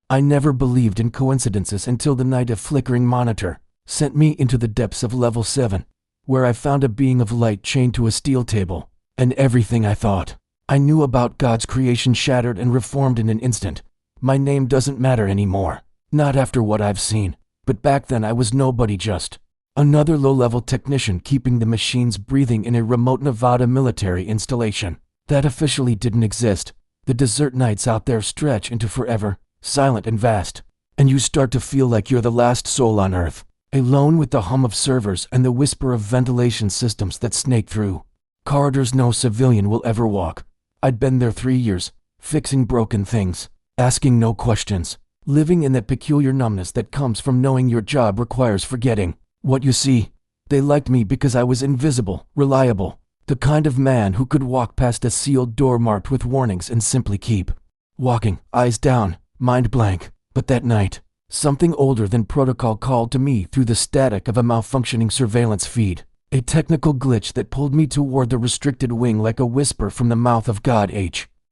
I never believed in coincidences until the night a flickering monitor sent me into the depths of level 7, where I found a being of light chained to a steel table, and everything I thought I knew about God's creation shattered and reformed in an instant. My name doesn't matter anymore, not after what I've seen, but back then I was nobody, just another low-level technician keeping the machines breathing in a remote Nevada military installation that officially didn't exist. The desert nights out there stretch into forever, silent and vast, and you start to feel like you're the last soul on Earth, alone with the hum of servers and the whisper of ventilation systems that snake through corridors no civilian will ever walk. I'd been there 3 years, fixing broken things, asking no questions, living in that peculiar numbness that comes from knowing your job requires forgetting what you see. They liked me because I was invisible, reliable, the kind of man who could walk past a sealed door marked with warnings and simply keep walking, eyes down, mind blank. But that night, something older than protocol called to me through the static of a malfunctioning surveillance feed, a technical glitch that pulled me toward the restricted wing like a whisper from the mouth of God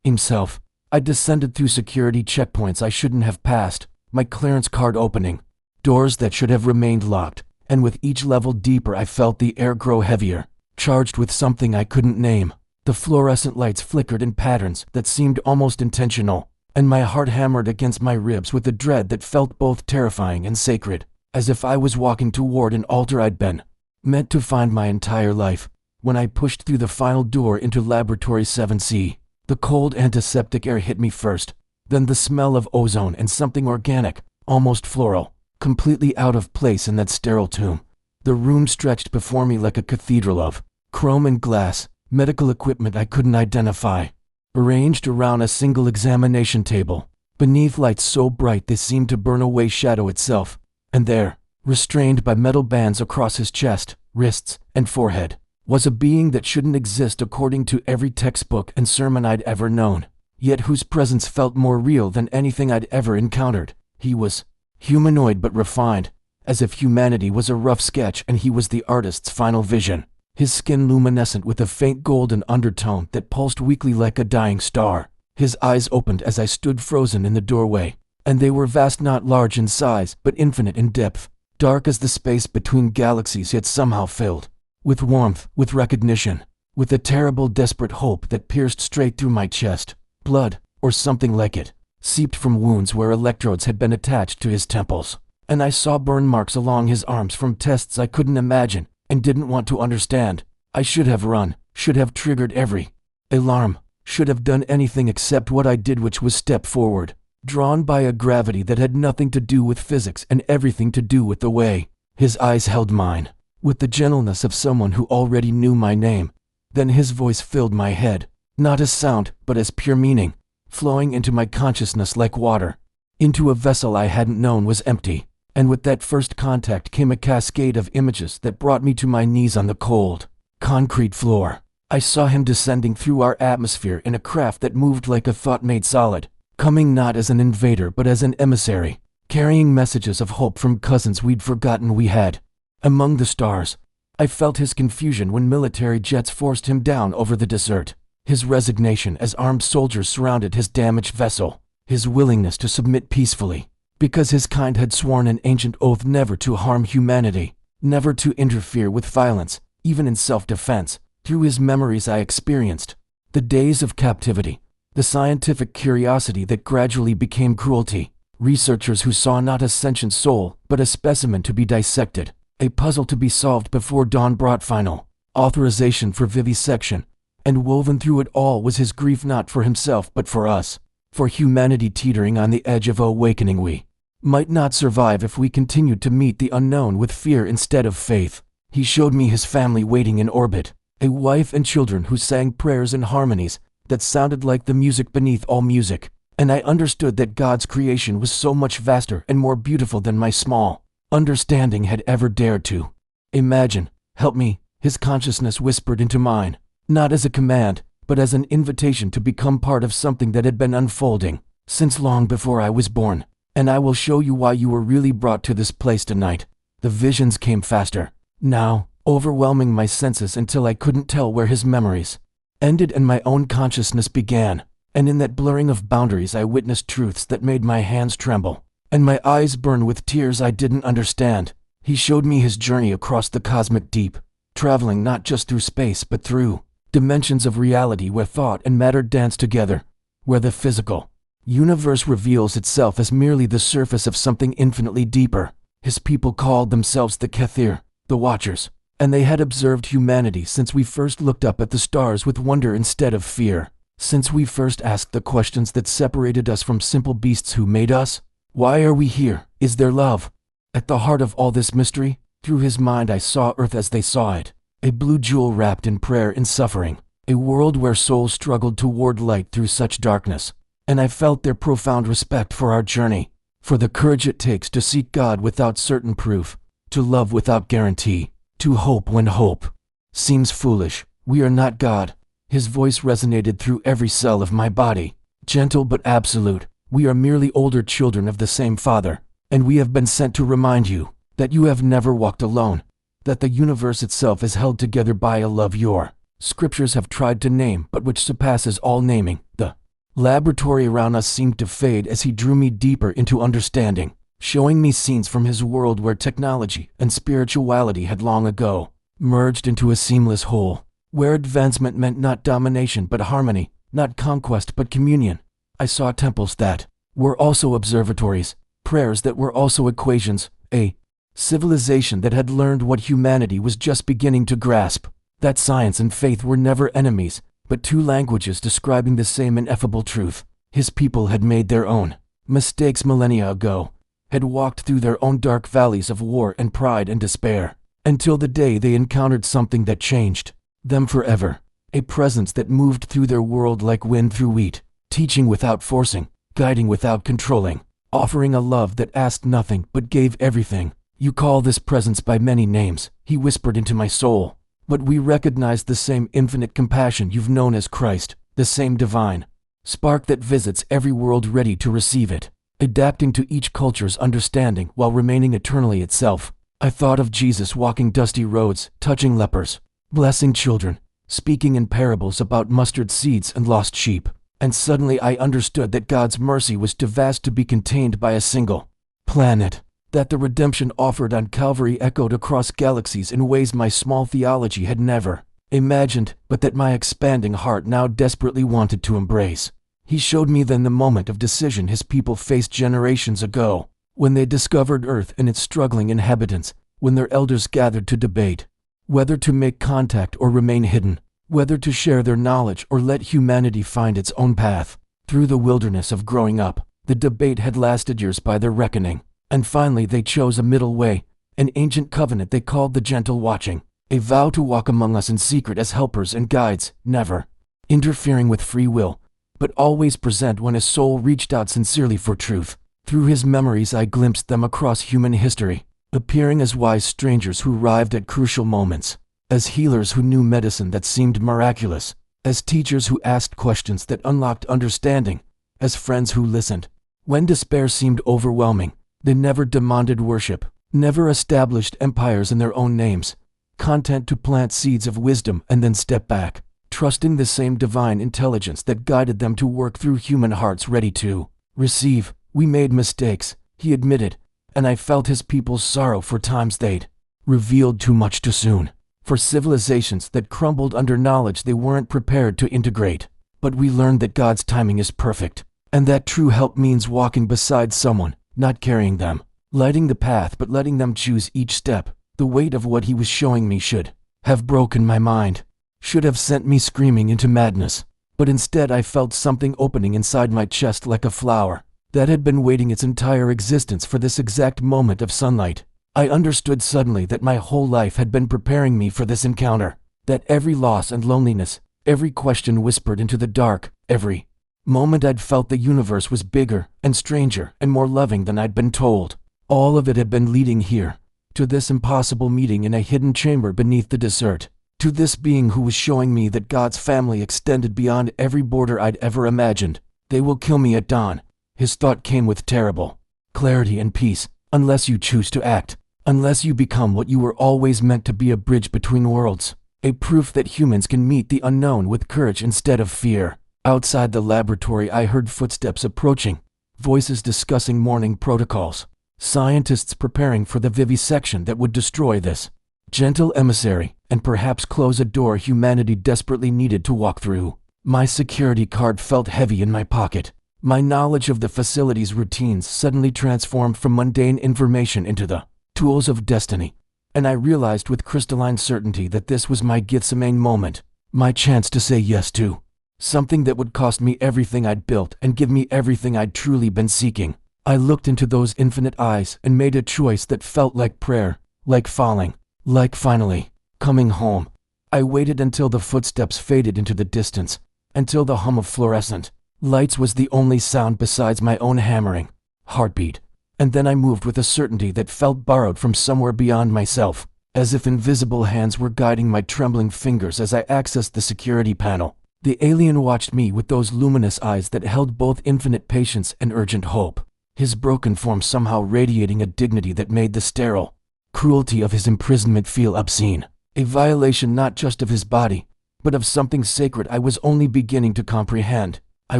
himself. I descended through security checkpoints I shouldn't have passed, my clearance card opening doors that should have remained locked, and with each level deeper I felt the air grow heavier, charged with something I couldn't name. The fluorescent lights flickered in patterns that seemed almost intentional, and my heart hammered against my ribs with a dread that felt both terrifying and sacred, as if I was walking toward an altar I'd been meant to find my entire life. When I pushed through the final door into Laboratory 7C, the cold antiseptic air hit me first, then the smell of ozone and something organic, almost floral, completely out of place in that sterile tomb. The room stretched before me like a cathedral of chrome and glass, medical equipment I couldn't identify, arranged around a single examination table, beneath lights so bright they seemed to burn away shadow itself. And there, restrained by metal bands across his chest, wrists, and forehead, was a being that shouldn't exist according to every textbook and sermon I'd ever known, yet whose presence felt more real than anything I'd ever encountered. He was humanoid but refined, as if humanity was a rough sketch and he was the artist's final vision. His skin luminescent with a faint golden undertone that pulsed weakly like a dying star. His eyes opened as I stood frozen in the doorway, and they were vast, not large in size, but infinite in depth, dark as the space between galaxies, yet somehow filled with warmth, with recognition, with a terrible, desperate hope that pierced straight through my chest. Blood, or something like it, seeped from wounds where electrodes had been attached to his temples, and I saw burn marks along his arms from tests I couldn't imagine and didn't want to understand. I should have run, should have triggered every alarm, should have done anything except what I did, which was step forward, drawn by a gravity that had nothing to do with physics and everything to do with the way his eyes held mine, with the gentleness of someone who already knew my name. Then his voice filled my head, not as sound, but as pure meaning, flowing into my consciousness like water, into a vessel I hadn't known was empty. And with that first contact came a cascade of images that brought me to my knees on the cold, concrete floor. I saw him descending through our atmosphere in a craft that moved like a thought made solid, coming not as an invader but as an emissary, carrying messages of hope from cousins we'd forgotten we had. Among the stars, I felt his confusion when military jets forced him down over the desert, his resignation as armed soldiers surrounded his damaged vessel, his willingness to submit peacefully, because his kind had sworn an ancient oath never to harm humanity, never to interfere with violence, even in self-defense. Through his memories I experienced the days of captivity, the scientific curiosity that gradually became cruelty, researchers who saw not a sentient soul but a specimen to be dissected, a puzzle to be solved before dawn brought final authorization for vivisection, and woven through it all was his grief, not for himself but for us, for humanity teetering on the edge of awakening. We might not survive if we continued to meet the unknown with fear instead of faith. He showed me his family waiting in orbit, a wife and children who sang prayers and harmonies that sounded like the music beneath all music, and I understood that God's creation was so much vaster and more beautiful than my small understanding had ever dared to imagine. Help me, his consciousness whispered into mine, not as a command, but as an invitation to become part of something that had been unfolding since long before I was born. And I will show you why you were really brought to this place tonight. The visions came faster, now, overwhelming my senses until I couldn't tell where his memories ended and my own consciousness began. And in that blurring of boundaries I witnessed truths that made my hands tremble, and my eyes burn with tears I didn't understand. He showed me his journey across the cosmic deep, traveling not just through space but through dimensions of reality where thought and matter dance together, where the physical universe reveals itself as merely the surface of something infinitely deeper. His people called themselves the Kethir, the Watchers, and they had observed humanity since we first looked up at the stars with wonder instead of fear, since we first asked the questions that separated us from simple beasts who made us. Why are we here? Is there love? At the heart of all this mystery, through his mind I saw Earth as they saw it, a blue jewel wrapped in prayer and suffering, a world where souls struggled toward light through such darkness. And I felt their profound respect for our journey, for the courage it takes to seek God without certain proof, to love without guarantee, to hope when hope seems foolish. We are not God. His voice resonated through every cell of my body, gentle but absolute. We are merely older children of the same Father, and we have been sent to remind you that you have never walked alone, that the universe itself is held together by a love your scriptures have tried to name but which surpasses all naming. The laboratory around us seemed to fade as he drew me deeper into understanding, showing me scenes from his world where technology and spirituality had long ago merged into a seamless whole, where advancement meant not domination but harmony, not conquest but communion. I saw temples that were also observatories, prayers that were also equations, a civilization that had learned what humanity was just beginning to grasp, that science and faith were never enemies, but two languages describing the same ineffable truth. His people had made their own mistakes millennia ago, had walked through their own dark valleys of war and pride and despair, until the day they encountered something that changed them forever, a presence that moved through their world like wind through wheat, teaching without forcing, guiding without controlling, offering a love that asked nothing but gave everything. You call this presence by many names, he whispered into my soul, but we recognize the same infinite compassion you've known as Christ, the same divine spark that visits every world ready to receive it, adapting to each culture's understanding while remaining eternally itself. I thought of Jesus walking dusty roads, touching lepers, blessing children, speaking in parables about mustard seeds and lost sheep, and suddenly I understood that God's mercy was too vast to be contained by a single planet, that the redemption offered on Calvary echoed across galaxies in ways my small theology had never imagined, but that my expanding heart now desperately wanted to embrace. He showed me then the moment of decision his people faced generations ago, when they discovered Earth and its struggling inhabitants, when their elders gathered to debate whether to make contact or remain hidden, whether to share their knowledge or let humanity find its own path. Through the wilderness of growing up, the debate had lasted years by their reckoning, and finally they chose a middle way, an ancient covenant they called the Gentle Watching, a vow to walk among us in secret as helpers and guides, never interfering with free will, but always present when a soul reached out sincerely for truth. Through his memories I glimpsed them across human history, appearing as wise strangers who arrived at crucial moments, as healers who knew medicine that seemed miraculous, as teachers who asked questions that unlocked understanding, as friends who listened when despair seemed overwhelming. They never demanded worship, never established empires in their own names, content to plant seeds of wisdom and then step back, trusting the same divine intelligence that guided them to work through human hearts ready to receive. We made mistakes, he admitted, and I felt his people's sorrow for times they'd revealed too much too soon, for civilizations that crumbled under knowledge they weren't prepared to integrate. But we learned that God's timing is perfect, and that true help means walking beside someone, not carrying them, lighting the path but letting them choose each step. The weight of what he was showing me should have broken my mind, should have sent me screaming into madness, but instead I felt something opening inside my chest like a flower that had been waiting its entire existence for this exact moment of sunlight. I understood suddenly that my whole life had been preparing me for this encounter, that every loss and loneliness, every question whispered into the dark, every moment I'd felt the universe was bigger and stranger and more loving than I'd been told. All of it had been leading here, to this impossible meeting in a hidden chamber beneath the desert, to this being who was showing me that God's family extended beyond every border I'd ever imagined. They will kill me at dawn. His thought came with terrible clarity and peace, unless you choose to act, unless you become what you were always meant to be, a bridge between worlds, a proof that humans can meet the unknown with courage instead of fear. Outside the laboratory, I heard footsteps approaching, voices discussing morning protocols, scientists preparing for the vivisection that would destroy this gentle emissary and perhaps close a door humanity desperately needed to walk through. My security card felt heavy in my pocket. My knowledge of the facility's routines suddenly transformed from mundane information into the tools of destiny, and I realized with crystalline certainty that this was my Gethsemane moment, my chance to say yes to something that would cost me everything I'd built and give me everything I'd truly been seeking. I looked into those infinite eyes and made a choice that felt like prayer, like falling, like finally coming home. I waited until the footsteps faded into the distance, until the hum of fluorescent lights was the only sound besides my own hammering heartbeat, and then I moved with a certainty that felt borrowed from somewhere beyond myself, as if invisible hands were guiding my trembling fingers as I accessed the security panel. The alien watched me with those luminous eyes that held both infinite patience and urgent hope, his broken form somehow radiating a dignity that made the sterile cruelty of his imprisonment feel obscene, a violation not just of his body, but of something sacred I was only beginning to comprehend. I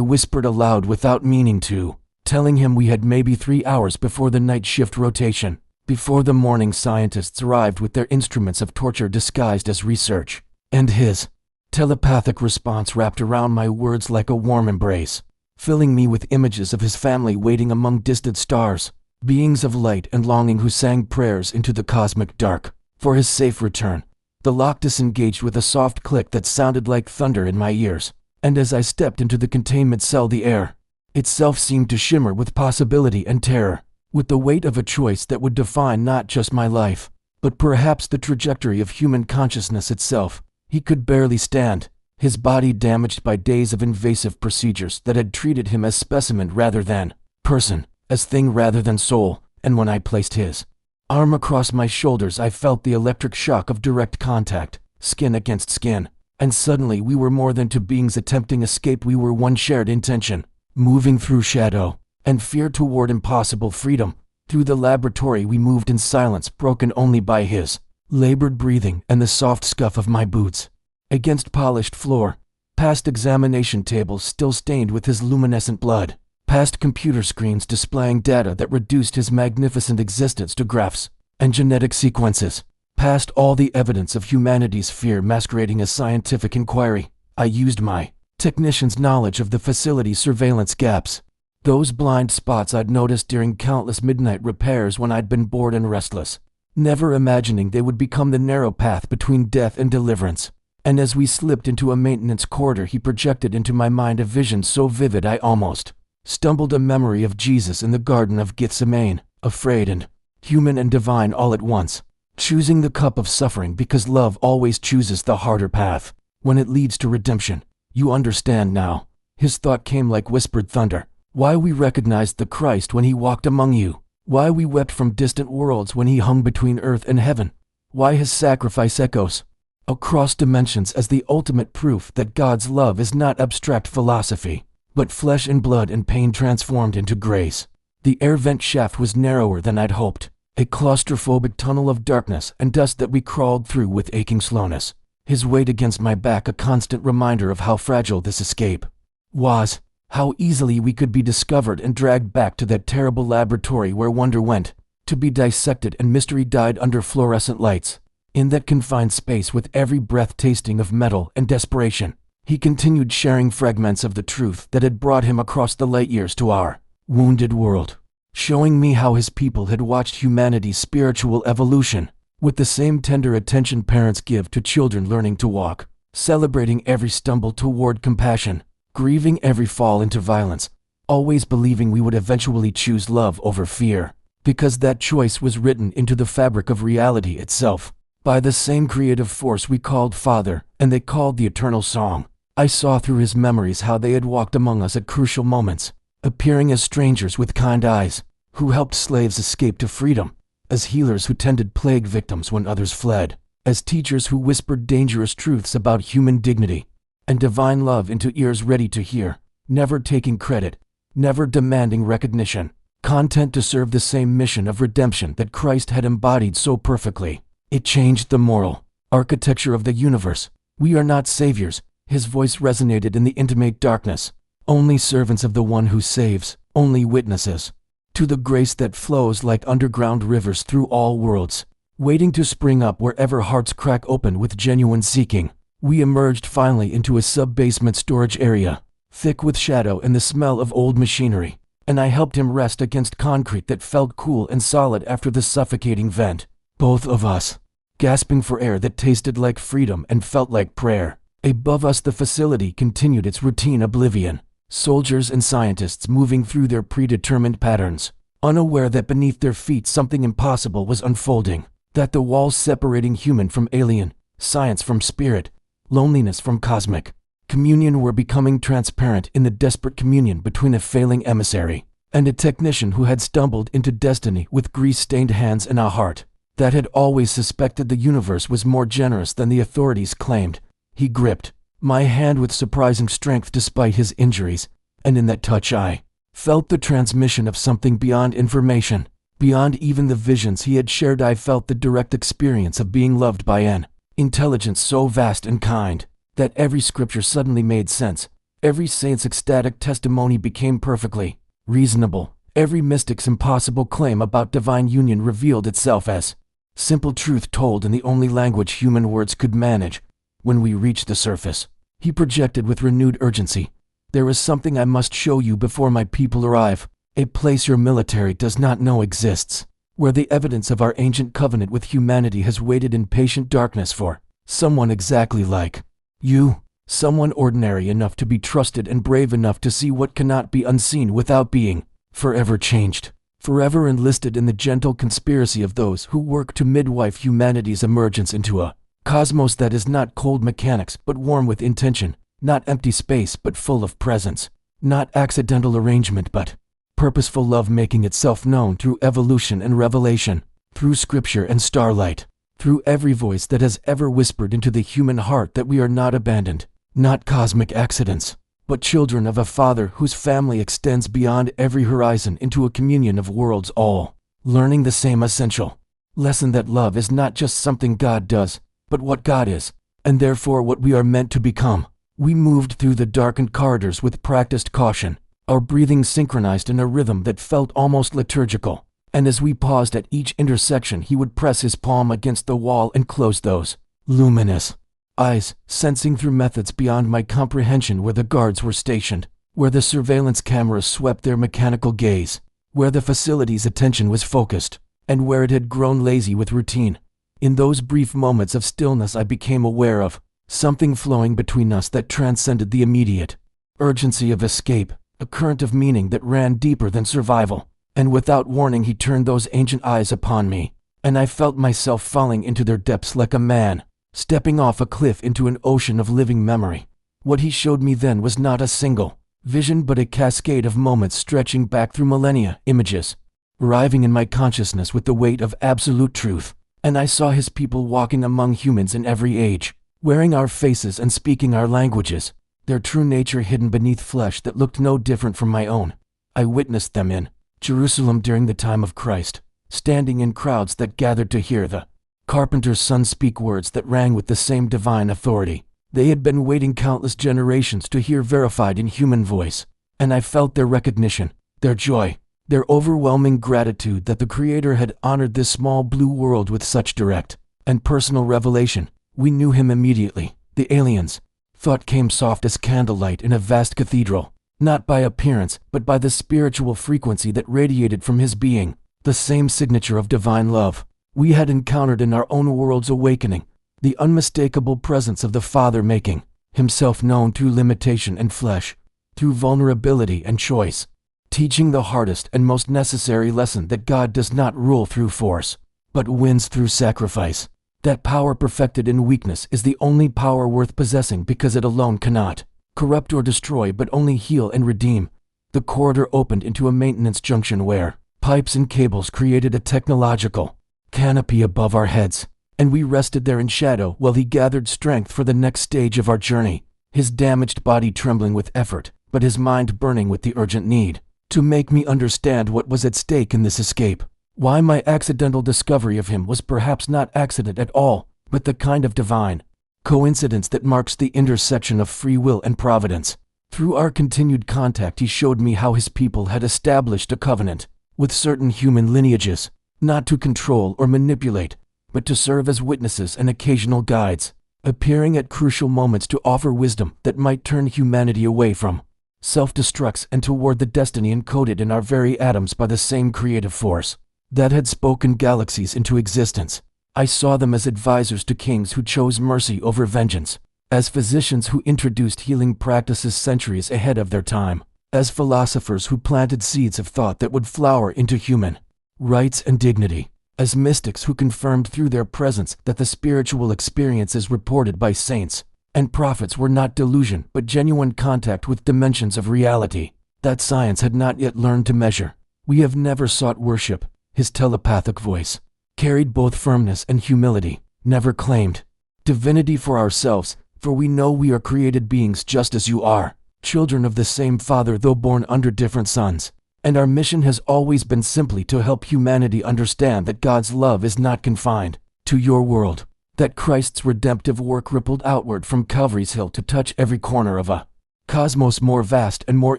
whispered aloud without meaning to, telling him we had maybe 3 hours before the night shift rotation, before the morning scientists arrived with their instruments of torture disguised as research, and his telepathic response wrapped around my words like a warm embrace, filling me with images of his family waiting among distant stars, beings of light and longing who sang prayers into the cosmic dark for his safe return. The lock disengaged with a soft click that sounded like thunder in my ears, and as I stepped into the containment cell, the air itself seemed to shimmer with possibility and terror, with the weight of a choice that would define not just my life, but perhaps the trajectory of human consciousness itself. He could barely stand, his body damaged by days of invasive procedures that had treated him as specimen rather than person, as thing rather than soul, and when I placed his arm across my shoulders, I felt the electric shock of direct contact, skin against skin, and suddenly we were more than two beings attempting escape. We were one shared intention, moving through shadow and fear toward impossible freedom. Through the laboratory we moved in silence, broken only by his labored breathing and the soft scuff of my boots against polished floor, past examination tables still stained with his luminescent blood, past computer screens displaying data that reduced his magnificent existence to graphs and genetic sequences, past all the evidence of humanity's fear masquerading as scientific inquiry. I used my technician's knowledge of the facility's surveillance gaps, those blind spots I'd noticed during countless midnight repairs when I'd been bored and restless, never imagining they would become the narrow path between death and deliverance. And as we slipped into a maintenance corridor, he projected into my mind a vision so vivid I almost stumbled, a memory of Jesus in the Garden of Gethsemane, afraid and human and divine all at once, choosing the cup of suffering because love always chooses the harder path when it leads to redemption. You understand now. His thought came like whispered thunder. Why we recognized the Christ when he walked among you. Why we wept from distant worlds when he hung between earth and heaven. Why his sacrifice echoes across dimensions as the ultimate proof that God's love is not abstract philosophy, but flesh and blood and pain transformed into grace. The air vent shaft was narrower than I'd hoped, a claustrophobic tunnel of darkness and dust that we crawled through with aching slowness, his weight against my back a constant reminder of how fragile this escape was, how easily we could be discovered and dragged back to that terrible laboratory where wonder went to be dissected and mystery died under fluorescent lights. In that confined space, with every breath tasting of metal and desperation, he continued sharing fragments of the truth that had brought him across the light years to our wounded world, showing me how his people had watched humanity's spiritual evolution with the same tender attention parents give to children learning to walk, celebrating every stumble toward compassion, grieving every fall into violence, always believing we would eventually choose love over fear, because that choice was written into the fabric of reality itself by the same creative force we called Father and they called the eternal song. I saw through his memories how they had walked among us at crucial moments, appearing as strangers with kind eyes, who helped slaves escape to freedom, as healers who tended plague victims when others fled, as teachers who whispered dangerous truths about human dignity and divine love into ears ready to hear, never taking credit, never demanding recognition, content to serve the same mission of redemption that Christ had embodied so perfectly. It changed the moral architecture of the universe. We are not saviors, His voice resonated in the intimate darkness. Only servants of the one who saves, only witnesses to the grace that flows like underground rivers through all worlds, waiting to spring up wherever hearts crack open with genuine seeking. We emerged finally into a sub-basement storage area, thick with shadow and the smell of old machinery, and I helped him rest against concrete that felt cool and solid after the suffocating vent. Both of us, gasping for air that tasted like freedom and felt like prayer. Above us the facility continued its routine oblivion. Soldiers and scientists moving through their predetermined patterns, unaware that beneath their feet something impossible was unfolding, that the walls separating human from alien, science from spirit, loneliness from cosmic communion were becoming transparent in the desperate communion between a failing emissary and a technician who had stumbled into destiny with grease-stained hands and a heart that had always suspected the universe was more generous than the authorities claimed. He gripped my hand with surprising strength despite his injuries, and in that touch I felt the transmission of something beyond information, beyond even the visions he had shared. I felt the direct experience of being loved by an intelligence so vast and kind that every scripture suddenly made sense, every saint's ecstatic testimony became perfectly reasonable, every mystic's impossible claim about divine union revealed itself as simple truth told in the only language human words could manage. When we reached the surface, he projected with renewed urgency. There is something I must show you before my people arrive, a place your military does not know exists, where the evidence of our ancient covenant with humanity has waited in patient darkness for someone exactly like you, someone ordinary enough to be trusted and brave enough to see what cannot be unseen without being forever changed, forever enlisted in the gentle conspiracy of those who work to midwife humanity's emergence into a cosmos that is not cold mechanics but warm with intention, not empty space but full of presence, not accidental arrangement but purposeful love making itself known through evolution and revelation, through scripture and starlight, through every voice that has ever whispered into the human heart that we are not abandoned, not cosmic accidents, but children of a Father whose family extends beyond every horizon into a communion of worlds, all learning the same essential lesson that love is not just something God does, but what God is, and therefore what we are meant to become. We moved through the darkened corridors with practiced caution, our breathing synchronized in a rhythm that felt almost liturgical, and as we paused at each intersection he would press his palm against the wall and close those luminous eyes, sensing through methods beyond my comprehension where the guards were stationed, where the surveillance cameras swept their mechanical gaze, where the facility's attention was focused, and where it had grown lazy with routine. In those brief moments of stillness I became aware of something flowing between us that transcended the immediate urgency of escape, a current of meaning that ran deeper than survival. And without warning he turned those ancient eyes upon me, and I felt myself falling into their depths like a man stepping off a cliff into an ocean of living memory. What he showed me then was not a single vision but a cascade of moments stretching back through millennia, images arriving in my consciousness with the weight of absolute truth. And I saw his people walking among humans in every age, wearing our faces and speaking our languages, their true nature hidden beneath flesh that looked no different from my own. I witnessed them in Jerusalem during the time of Christ, standing in crowds that gathered to hear the carpenter's son speak words that rang with the same divine authority they had been waiting countless generations to hear verified in human voice, and I felt their recognition, their joy, their overwhelming gratitude that the Creator had honored this small blue world with such direct and personal revelation. We knew him immediately. The aliens. Thought came soft as candlelight in a vast cathedral, not by appearance but by the spiritual frequency that radiated from his being, the same signature of divine love we had encountered in our own world's awakening, the unmistakable presence of the Father making himself known through limitation and flesh, through vulnerability and choice, teaching the hardest and most necessary lesson that God does not rule through force, but wins through sacrifice. That power perfected in weakness is the only power worth possessing because it alone cannot corrupt or destroy but only heal and redeem. The corridor opened into a maintenance junction where pipes and cables created a technological canopy above our heads, and we rested there in shadow while he gathered strength for the next stage of our journey, his damaged body trembling with effort, but his mind burning with the urgent need to make me understand what was at stake in this escape. Why my accidental discovery of him was perhaps not accident at all, but the kind of divine coincidence that marks the intersection of free will and providence. Through our continued contact, he showed me how his people had established a covenant with certain human lineages, not to control or manipulate, but to serve as witnesses and occasional guides, appearing at crucial moments to offer wisdom that might turn humanity away from self-destructs and toward the destiny encoded in our very atoms by the same creative force that had spoken galaxies into existence. I saw them as advisors to kings who chose mercy over vengeance, as physicians who introduced healing practices centuries ahead of their time, as philosophers who planted seeds of thought that would flower into human rights and dignity, as mystics who confirmed through their presence that the spiritual experiences reported by saints and prophets were not delusion but genuine contact with dimensions of reality that science had not yet learned to measure. We have never sought worship. His telepathic voice carried both firmness and humility, never claimed divinity for ourselves, for we know we are created beings just as you are, children of the same Father though born under different suns. And our mission has always been simply to help humanity understand that God's love is not confined to your world, that Christ's redemptive work rippled outward from Calvary's Hill to touch every corner of a cosmos more vast and more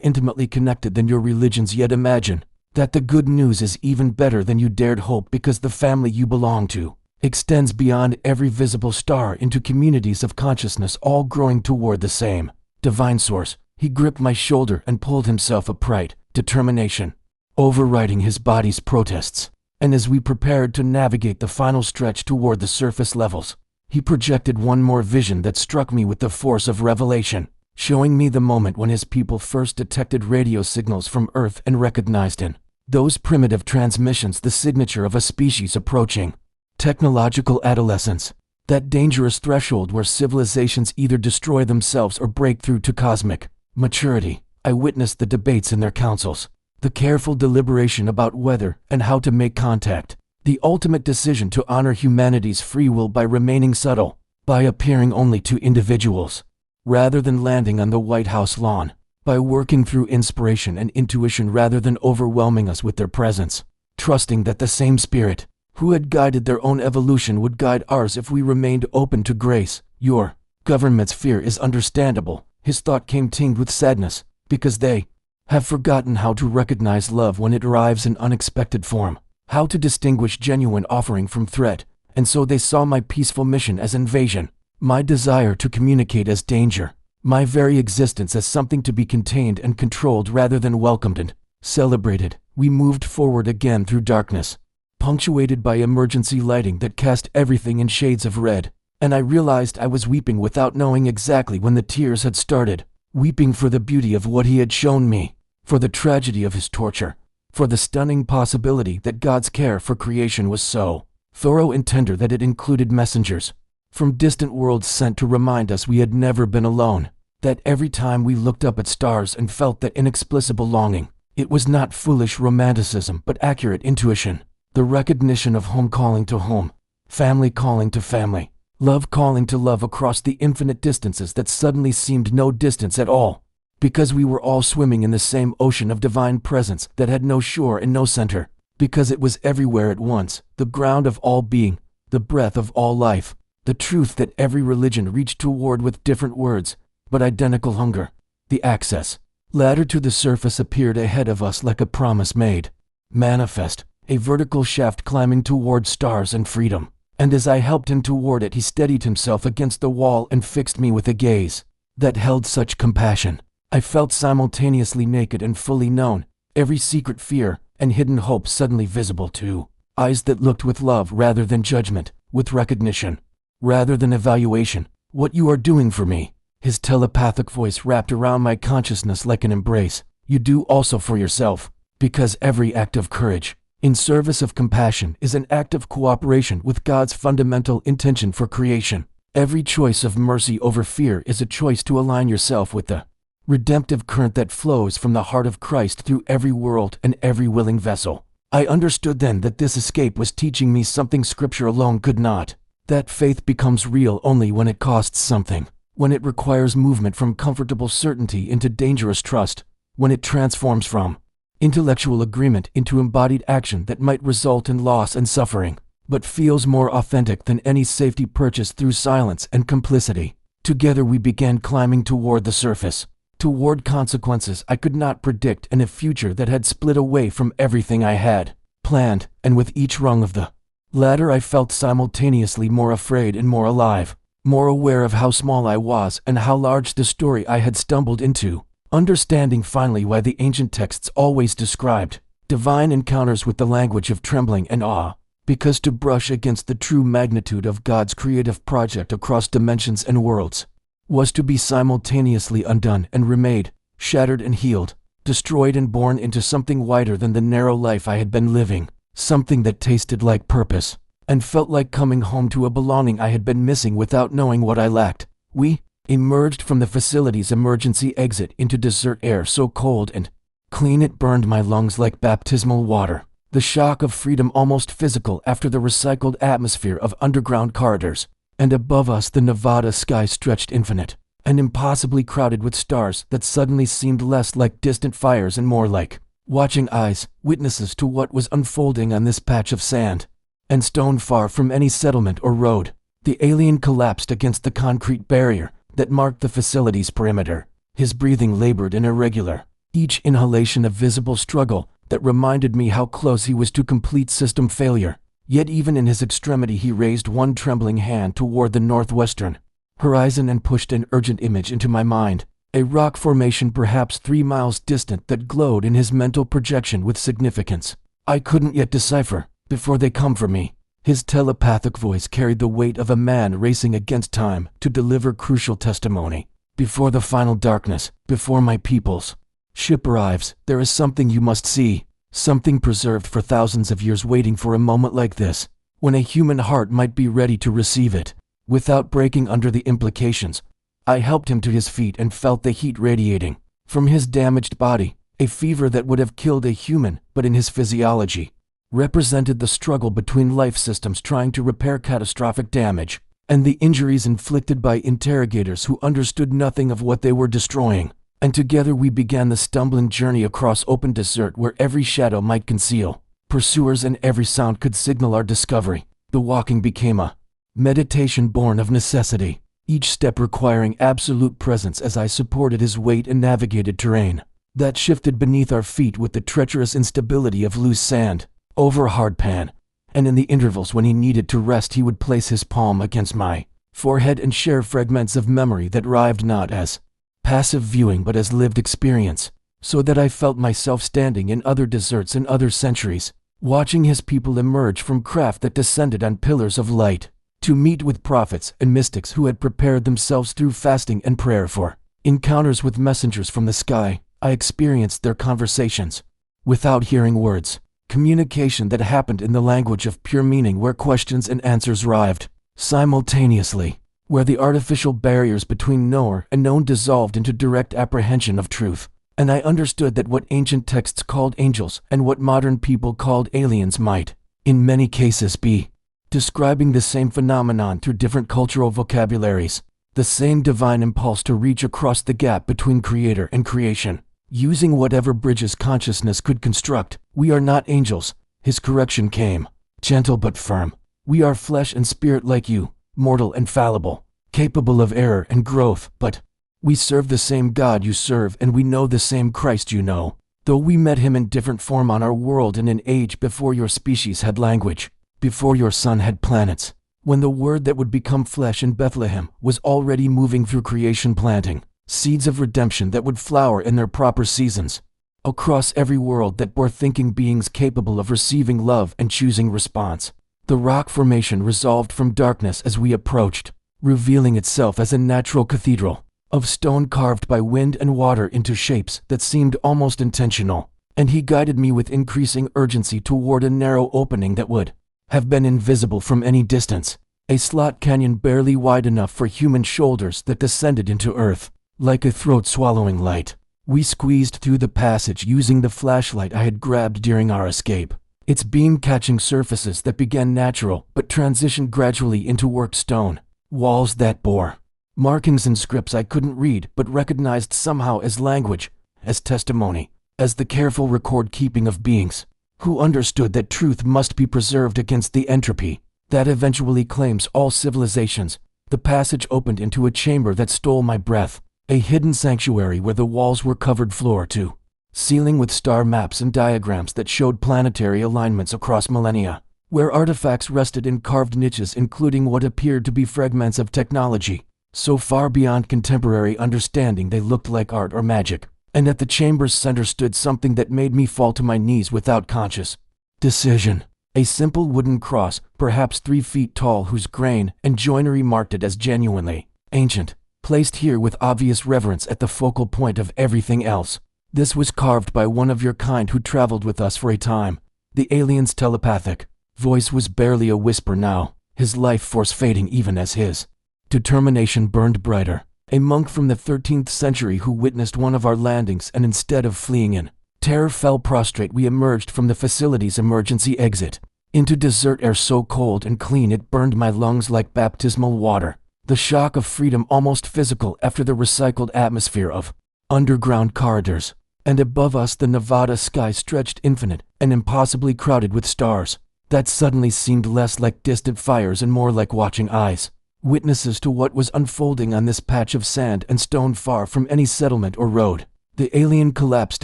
intimately connected than your religions yet imagine, that the good news is even better than you dared hope because the family you belong to extends beyond every visible star into communities of consciousness all growing toward the same divine source. He gripped my shoulder and pulled himself upright, determination overriding his body's protests. And as we prepared to navigate the final stretch toward the surface levels, he projected one more vision that struck me with the force of revelation, showing me the moment when his people first detected radio signals from Earth and recognized in those primitive transmissions the signature of a species approaching technological adolescence, that dangerous threshold where civilizations either destroy themselves or break through to cosmic maturity. I witnessed the debates in their councils, the careful deliberation about whether and how to make contact, the ultimate decision to honor humanity's free will by remaining subtle, by appearing only to individuals, rather than landing on the White House lawn, by working through inspiration and intuition rather than overwhelming us with their presence, trusting that the same Spirit who had guided their own evolution would guide ours if we remained open to grace. Your government's fear is understandable, his thought came tinged with sadness, because they have forgotten how to recognize love when it arrives in unexpected form, how to distinguish genuine offering from threat, and so they saw my peaceful mission as invasion, my desire to communicate as danger, my very existence as something to be contained and controlled rather than welcomed and celebrated. We moved forward again through darkness, punctuated by emergency lighting that cast everything in shades of red, and I realized I was weeping without knowing exactly when the tears had started, weeping for the beauty of what he had shown me, for the tragedy of his torture, for the stunning possibility that God's care for creation was so thorough and tender that it included messengers from distant worlds sent to remind us we had never been alone, that every time we looked up at stars and felt that inexplicable longing, it was not foolish romanticism but accurate intuition, the recognition of home calling to home, family calling to family, love calling to love across the infinite distances that suddenly seemed no distance at all, because we were all swimming in the same ocean of divine presence that had no shore and no center, because it was everywhere at once, the ground of all being, the breath of all life, the truth that every religion reached toward with different words, but identical hunger. The access ladder to the surface appeared ahead of us like a promise made manifest, a vertical shaft climbing toward stars and freedom. And as I helped him toward it, he steadied himself against the wall and fixed me with a gaze that held such compassion. I felt simultaneously naked and fully known, every secret fear and hidden hope suddenly visible too. Eyes that looked with love rather than judgment, with recognition rather than evaluation. What you are doing for me, his telepathic voice wrapped around my consciousness like an embrace, you do also for yourself, because every act of courage in service of compassion is an act of cooperation with God's fundamental intention for creation. Every choice of mercy over fear is a choice to align yourself with the redemptive current that flows from the heart of Christ through every world and every willing vessel. I understood then that this escape was teaching me something Scripture alone could not, that faith becomes real only when it costs something, when it requires movement from comfortable certainty into dangerous trust, when it transforms from intellectual agreement into embodied action that might result in loss and suffering. but feels more authentic than any safety purchased through silence and complicity. Together we began climbing toward the surface, toward consequences I could not predict and a future that had split away from everything I had planned, and with each rung of the ladder I felt simultaneously more afraid and more alive, more aware of how small I was and how large the story I had stumbled into, understanding finally why the ancient texts always described divine encounters with the language of trembling and awe, because to brush against the true magnitude of God's creative project across dimensions and worlds was to be simultaneously undone and remade, shattered and healed, destroyed and born into something wider than the narrow life I had been living, something that tasted like purpose and felt like coming home to a belonging I had been missing without knowing what I lacked. We emerged from the facility's emergency exit into desert air so cold and clean it burned my lungs like baptismal water, the shock of freedom almost physical after the recycled atmosphere of underground corridors, and above us the Nevada sky stretched infinite and impossibly crowded with stars that suddenly seemed less like distant fires and more like watching eyes, witnesses to what was unfolding on this patch of sand and stone far from any settlement or road. The alien collapsed against the concrete barrier that marked the facility's perimeter, his breathing labored and irregular, each inhalation a visible struggle that reminded me how close he was to complete system failure. Yet even in his extremity he raised one trembling hand toward the northwestern horizon and pushed an urgent image into my mind, a rock formation perhaps 3 miles distant that glowed in his mental projection with significance I couldn't yet decipher. Before they come for me, his telepathic voice carried the weight of a man racing against time to deliver crucial testimony. Before the final darkness, before my people's ship arrives, there is something you must see, something preserved for thousands of years waiting for a moment like this, when a human heart might be ready to receive it. Without breaking under the implications, I helped him to his feet and felt the heat radiating from his damaged body, a fever that would have killed a human, but in his physiology represented the struggle between life systems trying to repair catastrophic damage and the injuries inflicted by interrogators who understood nothing of what they were destroying. And together we began the stumbling journey across open desert where every shadow might conceal pursuers and every sound could signal our discovery. The walking became a meditation born of necessity, each step requiring absolute presence as I supported his weight and navigated terrain that shifted beneath our feet with the treacherous instability of loose sand over hard pan, and in the intervals when he needed to rest he would place his palm against my forehead and share fragments of memory that arrived not as passive viewing but as lived experience, so that I felt myself standing in other deserts and other centuries, watching his people emerge from craft that descended on pillars of light, to meet with prophets and mystics who had prepared themselves through fasting and prayer for encounters with messengers from the sky. I experienced their conversations, without hearing words, communication that happened in the language of pure meaning where questions and answers arrived simultaneously, where the artificial barriers between knower and known dissolved into direct apprehension of truth. And I understood that what ancient texts called angels and what modern people called aliens might, in many cases, be describing the same phenomenon through different cultural vocabularies, the same divine impulse to reach across the gap between creator and creation, using whatever bridges consciousness could construct. We are not angels, his correction came, gentle but firm. We are flesh and spirit like you, mortal and fallible, capable of error and growth, but we serve the same God you serve and we know the same Christ you know, though we met him in different form on our world in an age before your species had language, before your sun had planets, when the word that would become flesh in Bethlehem was already moving through creation planting seeds of redemption that would flower in their proper seasons, across every world that bore thinking beings capable of receiving love and choosing response. The rock formation resolved from darkness as we approached, revealing itself as a natural cathedral of stone carved by wind and water into shapes that seemed almost intentional, and he guided me with increasing urgency toward a narrow opening that would have been invisible from any distance, a slot canyon barely wide enough for human shoulders that descended into earth like a throat-swallowing light. We squeezed through the passage using the flashlight I had grabbed during our escape, its beam catching surfaces that began natural but transitioned gradually into worked stone, walls that bore markings and scripts I couldn't read but recognized somehow as language, as testimony, as the careful record-keeping of beings who understood that truth must be preserved against the entropy that eventually claims all civilizations. The passage opened into a chamber that stole my breath, a hidden sanctuary where the walls were covered floor to ceiling with star maps and diagrams that showed planetary alignments across millennia, where artifacts rested in carved niches including what appeared to be fragments of technology, so far beyond contemporary understanding they looked like art or magic. And at the chamber's center stood something that made me fall to my knees without conscious decision. A simple wooden cross, perhaps 3 feet tall, whose grain and joinery marked it as genuinely ancient, placed here with obvious reverence at the focal point of everything else. This was carved by one of your kind who traveled with us for a time. The alien's telepathic voice was barely a whisper now, his life force fading even as his determination burned brighter. A monk from the 13th century who witnessed one of our landings and instead of fleeing in terror fell prostrate. We emerged from the facility's emergency exit into desert air so cold and clean it burned my lungs like baptismal water. The shock of freedom almost physical after the recycled atmosphere of underground corridors. And above us the Nevada sky stretched infinite and impossibly crowded with stars that suddenly seemed less like distant fires and more like watching eyes, witnesses to what was unfolding on this patch of sand and stone far from any settlement or road. The alien collapsed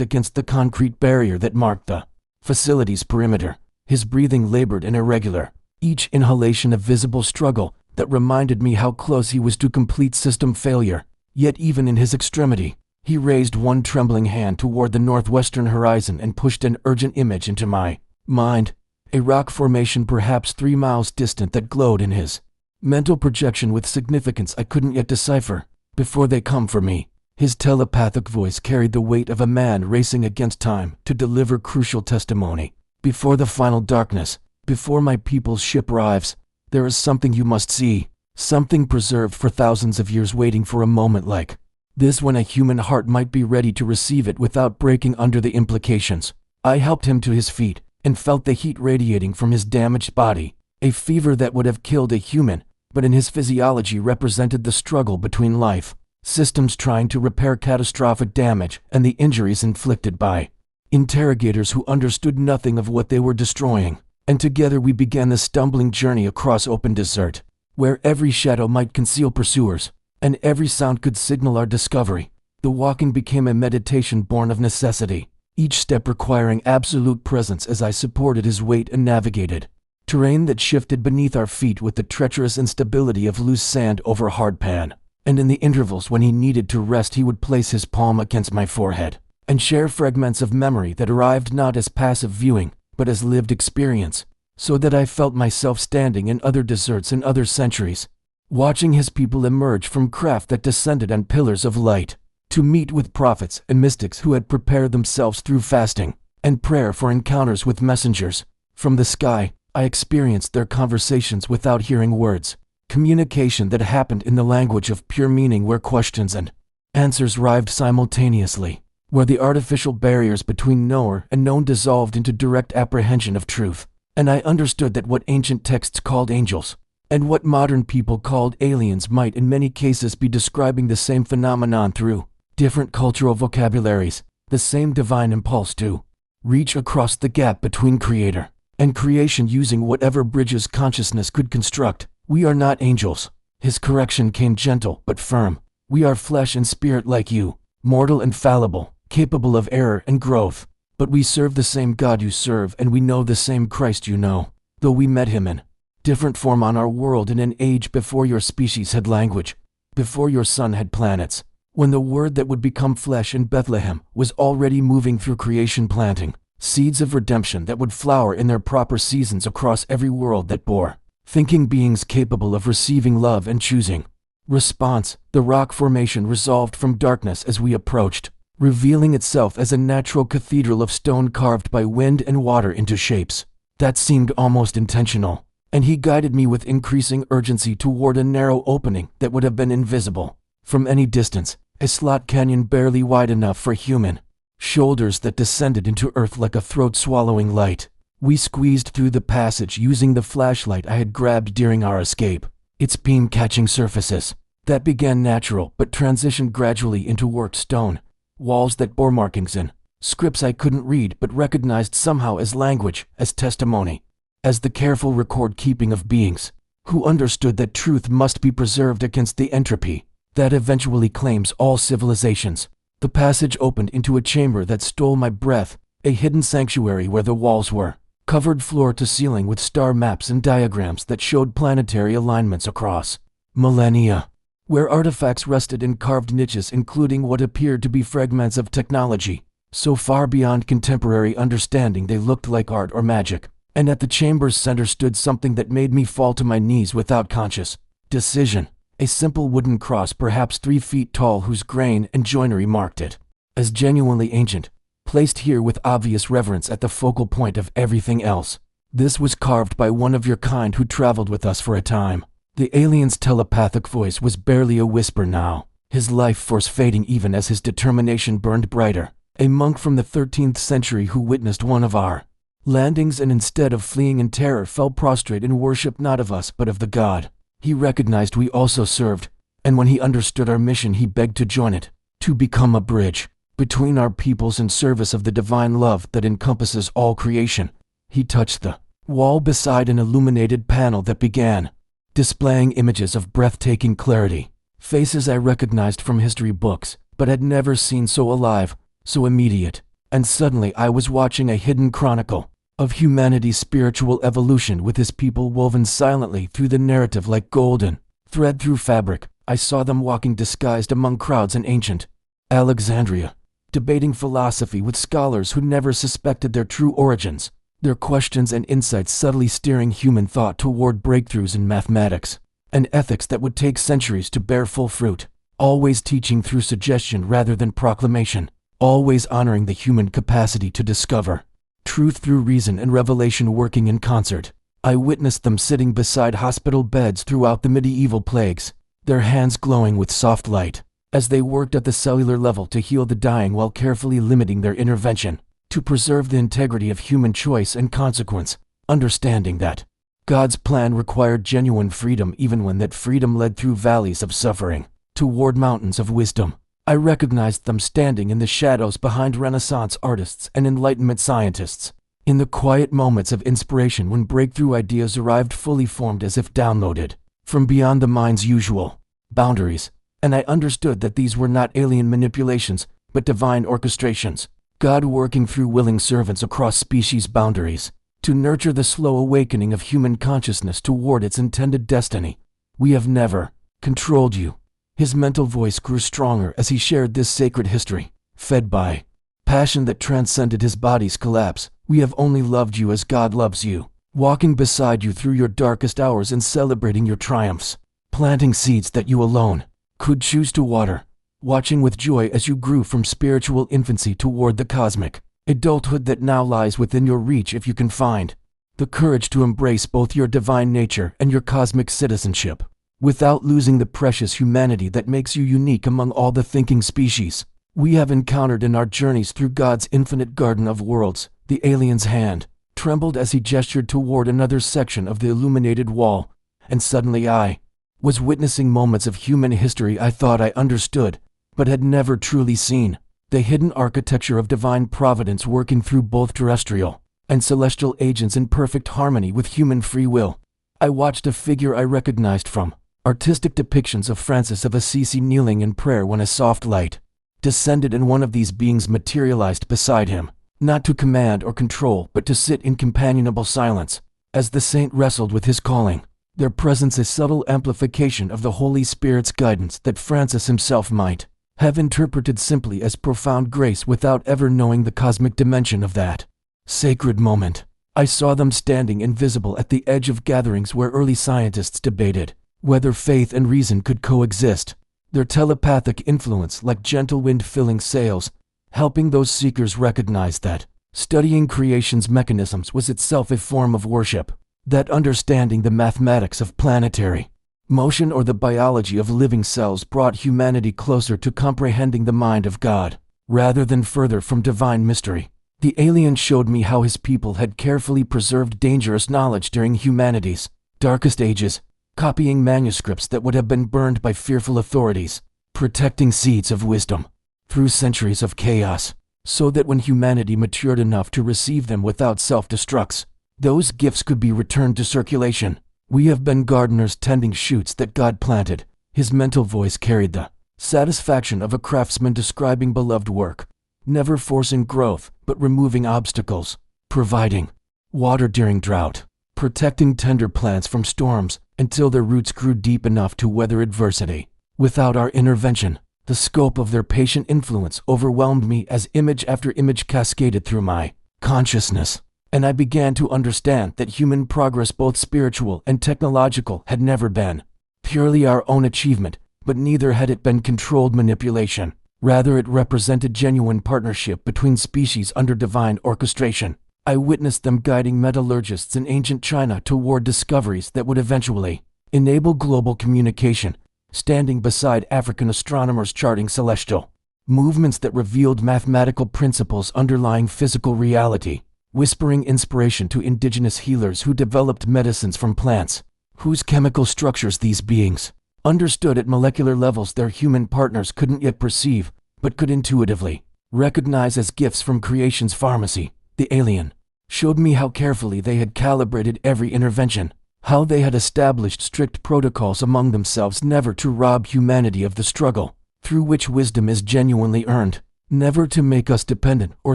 against the concrete barrier that marked the facility's perimeter. His breathing labored and irregular, each inhalation a visible struggle that reminded me how close he was to complete system failure. Yet even in his extremity, he raised one trembling hand toward the northwestern horizon and pushed an urgent image into my mind, a rock formation perhaps 3 miles distant that glowed in his mental projection with significance I couldn't yet decipher. Before they come for me, his telepathic voice carried the weight of a man racing against time to deliver crucial testimony. Before the final darkness, before my people's ship arrives, there is something you must see, something preserved for thousands of years waiting for a moment like this when a human heart might be ready to receive it without breaking under the implications. I helped him to his feet and felt the heat radiating from his damaged body, a fever that would have killed a human, but in his physiology represented the struggle between life systems trying to repair catastrophic damage and the injuries inflicted by interrogators who understood nothing of what they were destroying. And together we began the stumbling journey across open desert, where every shadow might conceal pursuers, and every sound could signal our discovery. The walking became a meditation born of necessity, each step requiring absolute presence as I supported his weight and navigated terrain that shifted beneath our feet with the treacherous instability of loose sand over hard pan. And in the intervals when he needed to rest, he would place his palm against my forehead and share fragments of memory that arrived not as passive viewing, but as lived experience, so that I felt myself standing in other deserts in other centuries, watching his people emerge from craft that descended on pillars of light, to meet with prophets and mystics who had prepared themselves through fasting and prayer for encounters with messengers. From the sky, I experienced their conversations without hearing words, communication that happened in the language of pure meaning where questions and answers arrived simultaneously, where the artificial barriers between knower and known dissolved into direct apprehension of truth. And I understood that what ancient texts called angels, and what modern people called aliens, might in many cases be describing the same phenomenon through different cultural vocabularies, the same divine impulse to reach across the gap between creator and creation using whatever bridges consciousness could construct. We are not angels. His correction came gentle but firm. We are flesh and spirit like you, mortal and fallible, capable of error and growth. But we serve the same God you serve, and we know the same Christ you know, though we met him in different form on our world in an age before your species had language, before your sun had planets, when the word that would become flesh in Bethlehem was already moving through creation, planting seeds of redemption that would flower in their proper seasons across every world that bore thinking beings capable of receiving love and choosing response. The rock formation resolved from darkness as we approached, revealing itself as a natural cathedral of stone carved by wind and water into shapes that seemed almost intentional, and he guided me with increasing urgency toward a narrow opening that would have been invisible from any distance, a slot canyon barely wide enough for human shoulders that descended into earth like a throat-swallowing light. We squeezed through the passage using the flashlight I had grabbed during our escape, its beam catching surfaces that began natural but transitioned gradually into worked stone, walls that bore markings in Scripts I couldn't read but recognized somehow as language, as testimony, as the careful record-keeping of beings who understood that truth must be preserved against the entropy that eventually claims all civilizations. The passage opened into a chamber that stole my breath, a hidden sanctuary where the walls were covered floor to ceiling with star maps and diagrams that showed planetary alignments across millennia, where artifacts rested in carved niches including what appeared to be fragments of technology, so far beyond contemporary understanding they looked like art or magic. And at the chamber's center stood something that made me fall to my knees without conscious decision. A simple wooden cross perhaps 3 feet tall whose grain and joinery marked it as genuinely ancient, placed here with obvious reverence at the focal point of everything else. This was carved by one of your kind who traveled with us for a time. The alien's telepathic voice was barely a whisper now, his life force fading even as his determination burned brighter. A monk from the 13th century who witnessed one of our landings and instead of fleeing in terror fell prostrate in worship not of us but of the god he recognized we also served, and when he understood our mission he begged to join it, to become a bridge between our peoples in service of the divine love that encompasses all creation. He touched the wall beside an illuminated panel that began displaying images of breathtaking clarity, faces I recognized from history books, but had never seen so alive, so immediate. And suddenly I was watching a hidden chronicle of humanity's spiritual evolution with his people woven silently through the narrative like golden thread through fabric. I saw them walking disguised among crowds in ancient Alexandria, debating philosophy with scholars who never suspected their true origins, their questions and insights subtly steering human thought toward breakthroughs in mathematics and ethics that would take centuries to bear full fruit, always teaching through suggestion rather than proclamation, always honoring the human capacity to discover truth through reason and revelation working in concert. I witnessed them sitting beside hospital beds throughout the medieval plagues, their hands glowing with soft light, as they worked at the cellular level to heal the dying while carefully limiting their intervention to preserve the integrity of human choice and consequence, understanding that God's plan required genuine freedom even when that freedom led through valleys of suffering toward mountains of wisdom. I recognized them standing in the shadows behind Renaissance artists and Enlightenment scientists, in the quiet moments of inspiration when breakthrough ideas arrived fully formed as if downloaded from beyond the mind's usual boundaries, and I understood that these were not alien manipulations, but divine orchestrations, God working through willing servants across species boundaries, to nurture the slow awakening of human consciousness toward its intended destiny. We have never controlled you. His mental voice grew stronger as he shared this sacred history, fed by passion that transcended his body's collapse. We have only loved you as God loves you, walking beside you through your darkest hours and celebrating your triumphs, planting seeds that you alone could choose to water, watching with joy as you grew from spiritual infancy toward the cosmic adulthood that now lies within your reach if you can find the courage to embrace both your divine nature and your cosmic citizenship, without losing the precious humanity that makes you unique among all the thinking species we have encountered in our journeys through God's infinite garden of worlds. The alien's hand trembled as he gestured toward another section of the illuminated wall, and suddenly I was witnessing moments of human history I thought I understood, but had never truly seen. The hidden architecture of divine providence working through both terrestrial and celestial agents in perfect harmony with human free will. I watched a figure I recognized from artistic depictions of Francis of Assisi kneeling in prayer when a soft light descended and one of these beings materialized beside him, not to command or control but to sit in companionable silence as the saint wrestled with his calling, their presence a subtle amplification of the Holy Spirit's guidance that Francis himself might have interpreted simply as profound grace without ever knowing the cosmic dimension of that sacred moment. I saw them standing invisible at the edge of gatherings where early scientists debated whether faith and reason could coexist, their telepathic influence like gentle wind filling sails, helping those seekers recognize that studying creation's mechanisms was itself a form of worship, that understanding the mathematics of planetary motion or the biology of living cells brought humanity closer to comprehending the mind of God, rather than further from divine mystery. The alien showed me how his people had carefully preserved dangerous knowledge during humanity's darkest ages, copying manuscripts that would have been burned by fearful authorities, protecting seeds of wisdom through centuries of chaos. so that when humanity matured enough to receive them without self-destructs, those gifts could be returned to circulation. We have been gardeners tending shoots that God planted. His mental voice carried the satisfaction of a craftsman describing beloved work, never forcing growth, but removing obstacles, providing water during drought, protecting tender plants from storms until their roots grew deep enough to weather adversity. Without our intervention, the scope of their patient influence overwhelmed me as image after image cascaded through my consciousness, and I began to understand that human progress, both spiritual and technological, had never been purely our own achievement, but neither had it been controlled manipulation. Rather, it represented genuine partnership between species under divine orchestration. I witnessed them guiding metallurgists in ancient China toward discoveries that would eventually enable global communication, standing beside African astronomers charting celestial movements that revealed mathematical principles underlying physical reality, whispering inspiration to indigenous healers who developed medicines from plants, whose chemical structures these beings understood at molecular levels their human partners couldn't yet perceive, but could intuitively recognize as gifts from creation's pharmacy. The alien showed me how carefully they had calibrated every intervention, how they had established strict protocols among themselves never to rob humanity of the struggle through which wisdom is genuinely earned, never to make us dependent or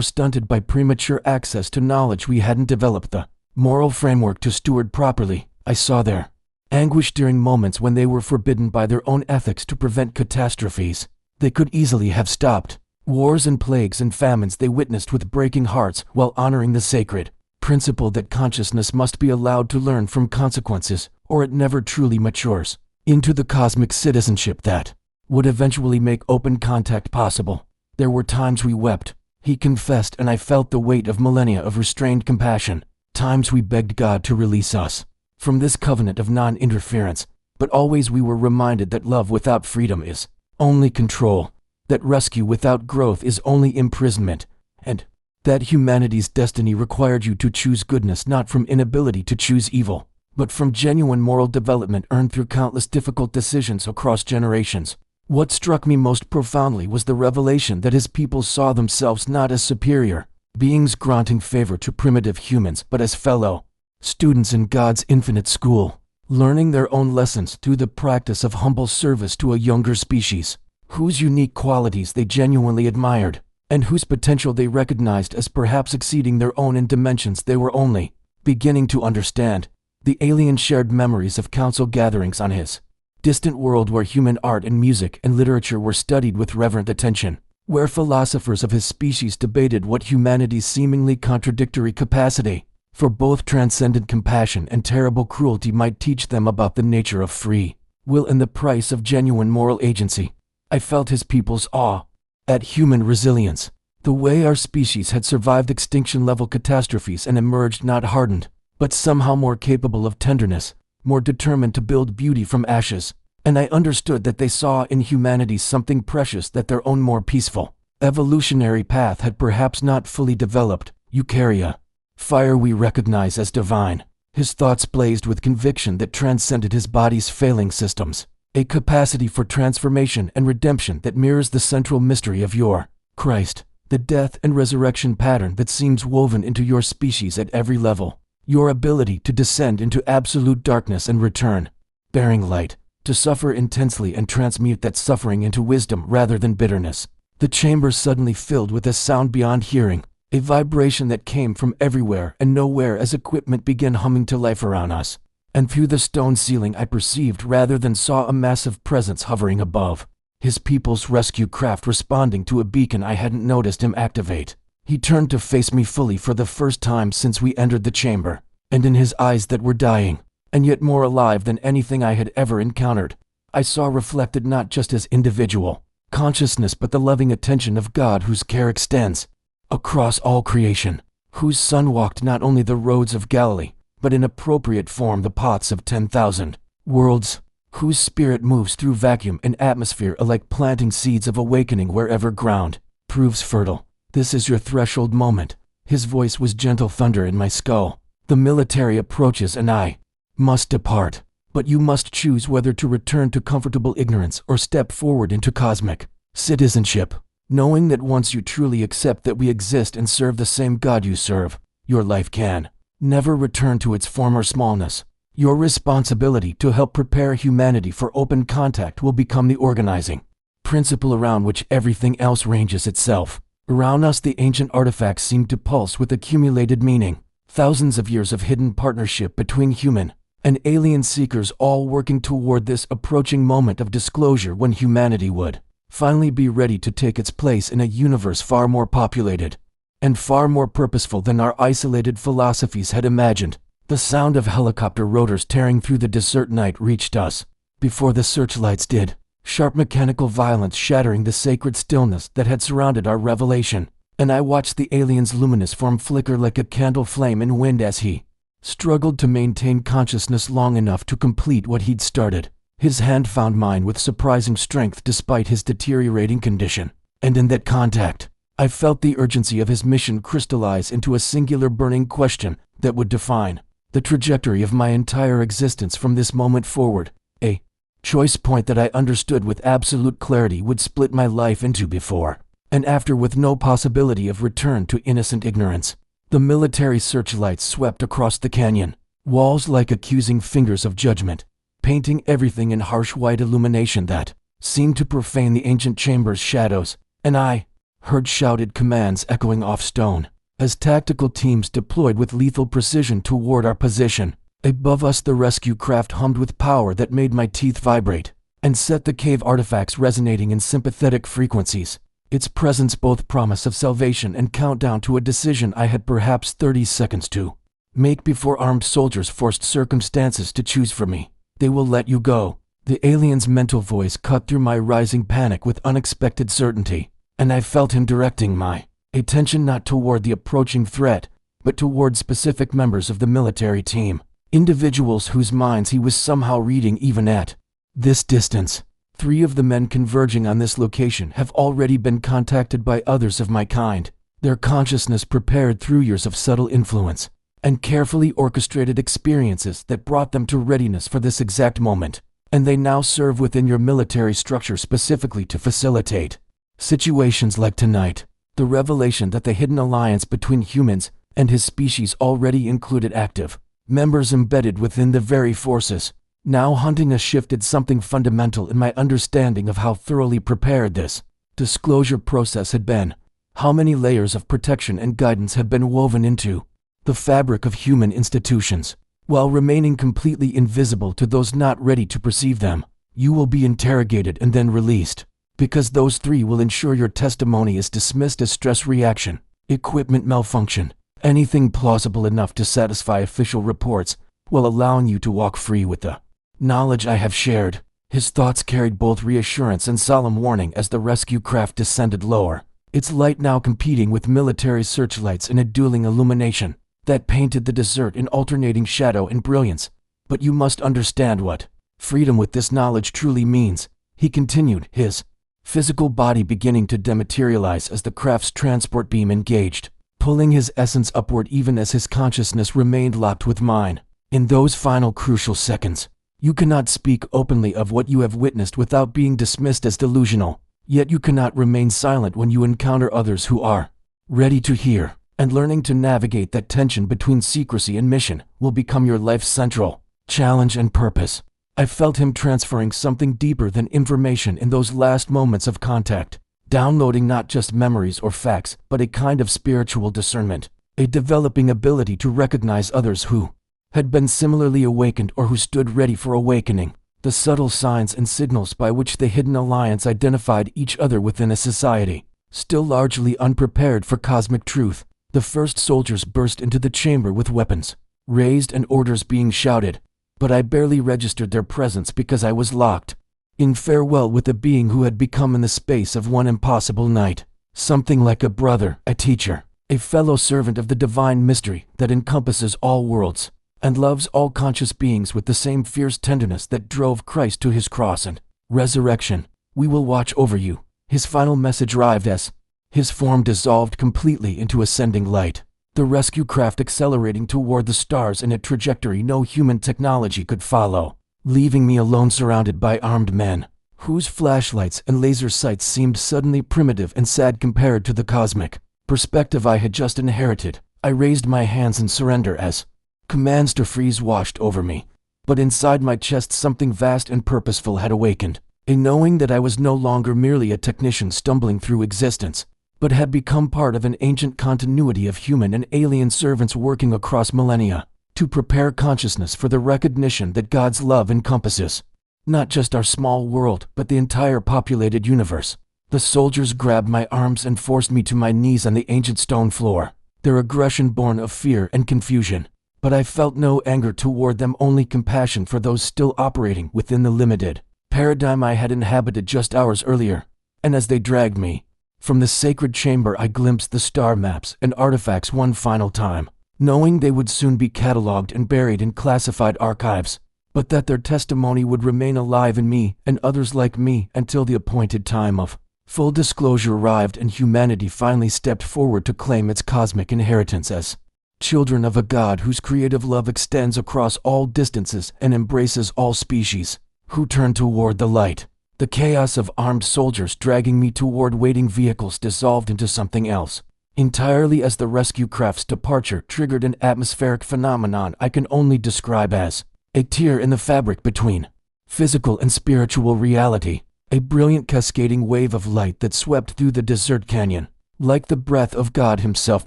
stunted by premature access to knowledge we hadn't developed the moral framework to steward properly. I saw their anguish during moments when they were forbidden by their own ethics to prevent catastrophes they could easily have stopped, wars and plagues and famines they witnessed with breaking hearts while honoring the sacred principle that consciousness must be allowed to learn from consequences, or it never truly matures into the cosmic citizenship that would eventually make open contact possible. There were times we wept, he confessed, and I felt the weight of millennia of restrained compassion. Times we begged God to release us from this covenant of non-interference, but always we were reminded that love without freedom is only control, that rescue without growth is only imprisonment, and that humanity's destiny required you to choose goodness not from inability to choose evil, but from genuine moral development earned through countless difficult decisions across generations. What struck me most profoundly was the revelation that his people saw themselves not as superior beings granting favor to primitive humans, but as fellow students in God's infinite school, learning their own lessons through the practice of humble service to a younger species, whose unique qualities they genuinely admired, and whose potential they recognized as perhaps exceeding their own in dimensions they were only beginning to understand. The alien shared memories of council gatherings on his distant world where human art and music and literature were studied with reverent attention, where philosophers of his species debated what humanity's seemingly contradictory capacity for both transcendent compassion and terrible cruelty might teach them about the nature of free will and the price of genuine moral agency. I felt his people's awe at human resilience, the way our species had survived extinction-level catastrophes and emerged not hardened, but somehow more capable of tenderness, more determined to build beauty from ashes. And I understood that they saw in humanity something precious that their own more peaceful evolutionary path had perhaps not fully developed. Eukarya, fire we recognize as divine. His thoughts blazed with conviction that transcended his body's failing systems, a capacity for transformation and redemption that mirrors the central mystery of your Christ, the death and resurrection pattern that seems woven into your species at every level, your ability to descend into absolute darkness and return, bearing light, to suffer intensely and transmute that suffering into wisdom rather than bitterness. The chamber suddenly filled with a sound beyond hearing, a vibration that came from everywhere and nowhere as equipment began humming to life around us. And through the stone ceiling I perceived rather than saw a massive presence hovering above, his people's rescue craft responding to a beacon I hadn't noticed him activate. He turned to face me fully for the first time since we entered the chamber, and in his eyes that were dying, and yet more alive than anything I had ever encountered, I saw reflected not just his individual consciousness but the loving attention of God whose care extends across all creation, whose Son walked not only the roads of Galilee, but in appropriate form the paths of 10,000 worlds, whose spirit moves through vacuum and atmosphere like planting seeds of awakening wherever ground proves fertile. This is your threshold moment. His voice was gentle thunder in my skull. The military approaches and I must depart, but you must choose whether to return to comfortable ignorance or step forward into cosmic citizenship. knowing that once you truly accept that we exist and serve the same God you serve, your life can never return to its former smallness. Your responsibility to help prepare humanity for open contact will become the organizing principle around which everything else ranges itself. Around us, the ancient artifacts seem to pulse with accumulated meaning, thousands of years of hidden partnership between human and alien seekers, all working toward this approaching moment of disclosure when humanity would finally be ready to take its place in a universe far more populated and far more purposeful than our isolated philosophies had imagined. The sound of helicopter rotors tearing through the desert night reached us before the searchlights did, sharp mechanical violence shattering the sacred stillness that had surrounded our revelation, and I watched the alien's luminous form flicker like a candle flame in wind as he struggled to maintain consciousness long enough to complete what he'd started. His hand found mine with surprising strength despite his deteriorating condition, and in that contact, I felt the urgency of his mission crystallize into a singular burning question that would define the trajectory of my entire existence from this moment forward, a choice point that I understood with absolute clarity would split my life into before and after with no possibility of return to innocent ignorance. The military searchlights swept across the canyon, walls like accusing fingers of judgment, painting everything in harsh white illumination that seemed to profane the ancient chamber's shadows, and I heard shouted commands echoing off stone as tactical teams deployed with lethal precision toward our position. Above us, the rescue craft hummed with power that made my teeth vibrate and set the cave artifacts resonating in sympathetic frequencies, its presence both promise of salvation and countdown to a decision I had perhaps 30 seconds to make before armed soldiers forced circumstances to choose for me. They will let you go. The alien's mental voice cut through my rising panic with unexpected certainty, and I felt him directing my attention not toward the approaching threat, but toward specific members of the military team, individuals whose minds he was somehow reading even at this distance. 3 of the men converging on this location have already been contacted by others of my kind, their consciousness prepared through years of subtle influence and carefully orchestrated experiences that brought them to readiness for this exact moment, and they now serve within your military structure specifically to facilitate situations like tonight. The revelation that the hidden alliance between humans and his species already included active members embedded within the very forces now hunting us shifted something fundamental in my understanding of how thoroughly prepared this disclosure process had been, how many layers of protection and guidance had been woven into the fabric of human institutions, while remaining completely invisible to those not ready to perceive them. You will be interrogated and then released, because those 3 will ensure your testimony is dismissed as stress reaction, equipment malfunction, anything plausible enough to satisfy official reports, while allowing you to walk free with the knowledge I have shared. His thoughts carried both reassurance and solemn warning as the rescue craft descended lower, its light now competing with military searchlights in a dueling illumination that painted the desert in alternating shadow and brilliance. But you must understand what freedom with this knowledge truly means, he continued, his physical body beginning to dematerialize as the craft's transport beam engaged, pulling his essence upward even as his consciousness remained locked with mine. In those final crucial seconds, you cannot speak openly of what you have witnessed without being dismissed as delusional, yet you cannot remain silent when you encounter others who are ready to hear, and learning to navigate that tension between secrecy and mission will become your life's central challenge and purpose. I felt him transferring something deeper than information in those last moments of contact, downloading not just memories or facts, but a kind of spiritual discernment, a developing ability to recognize others who had been similarly awakened or who stood ready for awakening, the subtle signs and signals by which the hidden alliance identified each other within a society still largely unprepared for cosmic truth. The first soldiers burst into the chamber with weapons raised and orders being shouted, but I barely registered their presence because I was locked in farewell with a being who had become in the space of one impossible night something like a brother, a teacher, a fellow servant of the divine mystery that encompasses all worlds and loves all conscious beings with the same fierce tenderness that drove Christ to his cross and resurrection. We will watch over you. His final message arrived as his form dissolved completely into ascending light, the rescue craft accelerating toward the stars in a trajectory no human technology could follow, leaving me alone surrounded by armed men, whose flashlights and laser sights seemed suddenly primitive and sad compared to the cosmic perspective I had just inherited. I raised my hands in surrender as commands to freeze washed over me. But inside my chest something vast and purposeful had awakened, a knowing that I was no longer merely a technician stumbling through existence, but had become part of an ancient continuity of human and alien servants working across millennia to prepare consciousness for the recognition that God's love encompasses not just our small world, but the entire populated universe. The soldiers grabbed my arms and forced me to my knees on the ancient stone floor, their aggression born of fear and confusion. But I felt no anger toward them, only compassion for those still operating within the limited paradigm I had inhabited just hours earlier. And as they dragged me from the sacred chamber, I glimpsed the star maps and artifacts one final time, knowing they would soon be cataloged and buried in classified archives, but that their testimony would remain alive in me and others like me until the appointed time of full disclosure arrived and humanity finally stepped forward to claim its cosmic inheritance as children of a God whose creative love extends across all distances and embraces all species, who turned toward the light. The chaos of armed soldiers dragging me toward waiting vehicles dissolved into something else entirely as the rescue craft's departure triggered an atmospheric phenomenon I can only describe as a tear in the fabric between physical and spiritual reality, a brilliant cascading wave of light that swept through the desert canyon, like the breath of God himself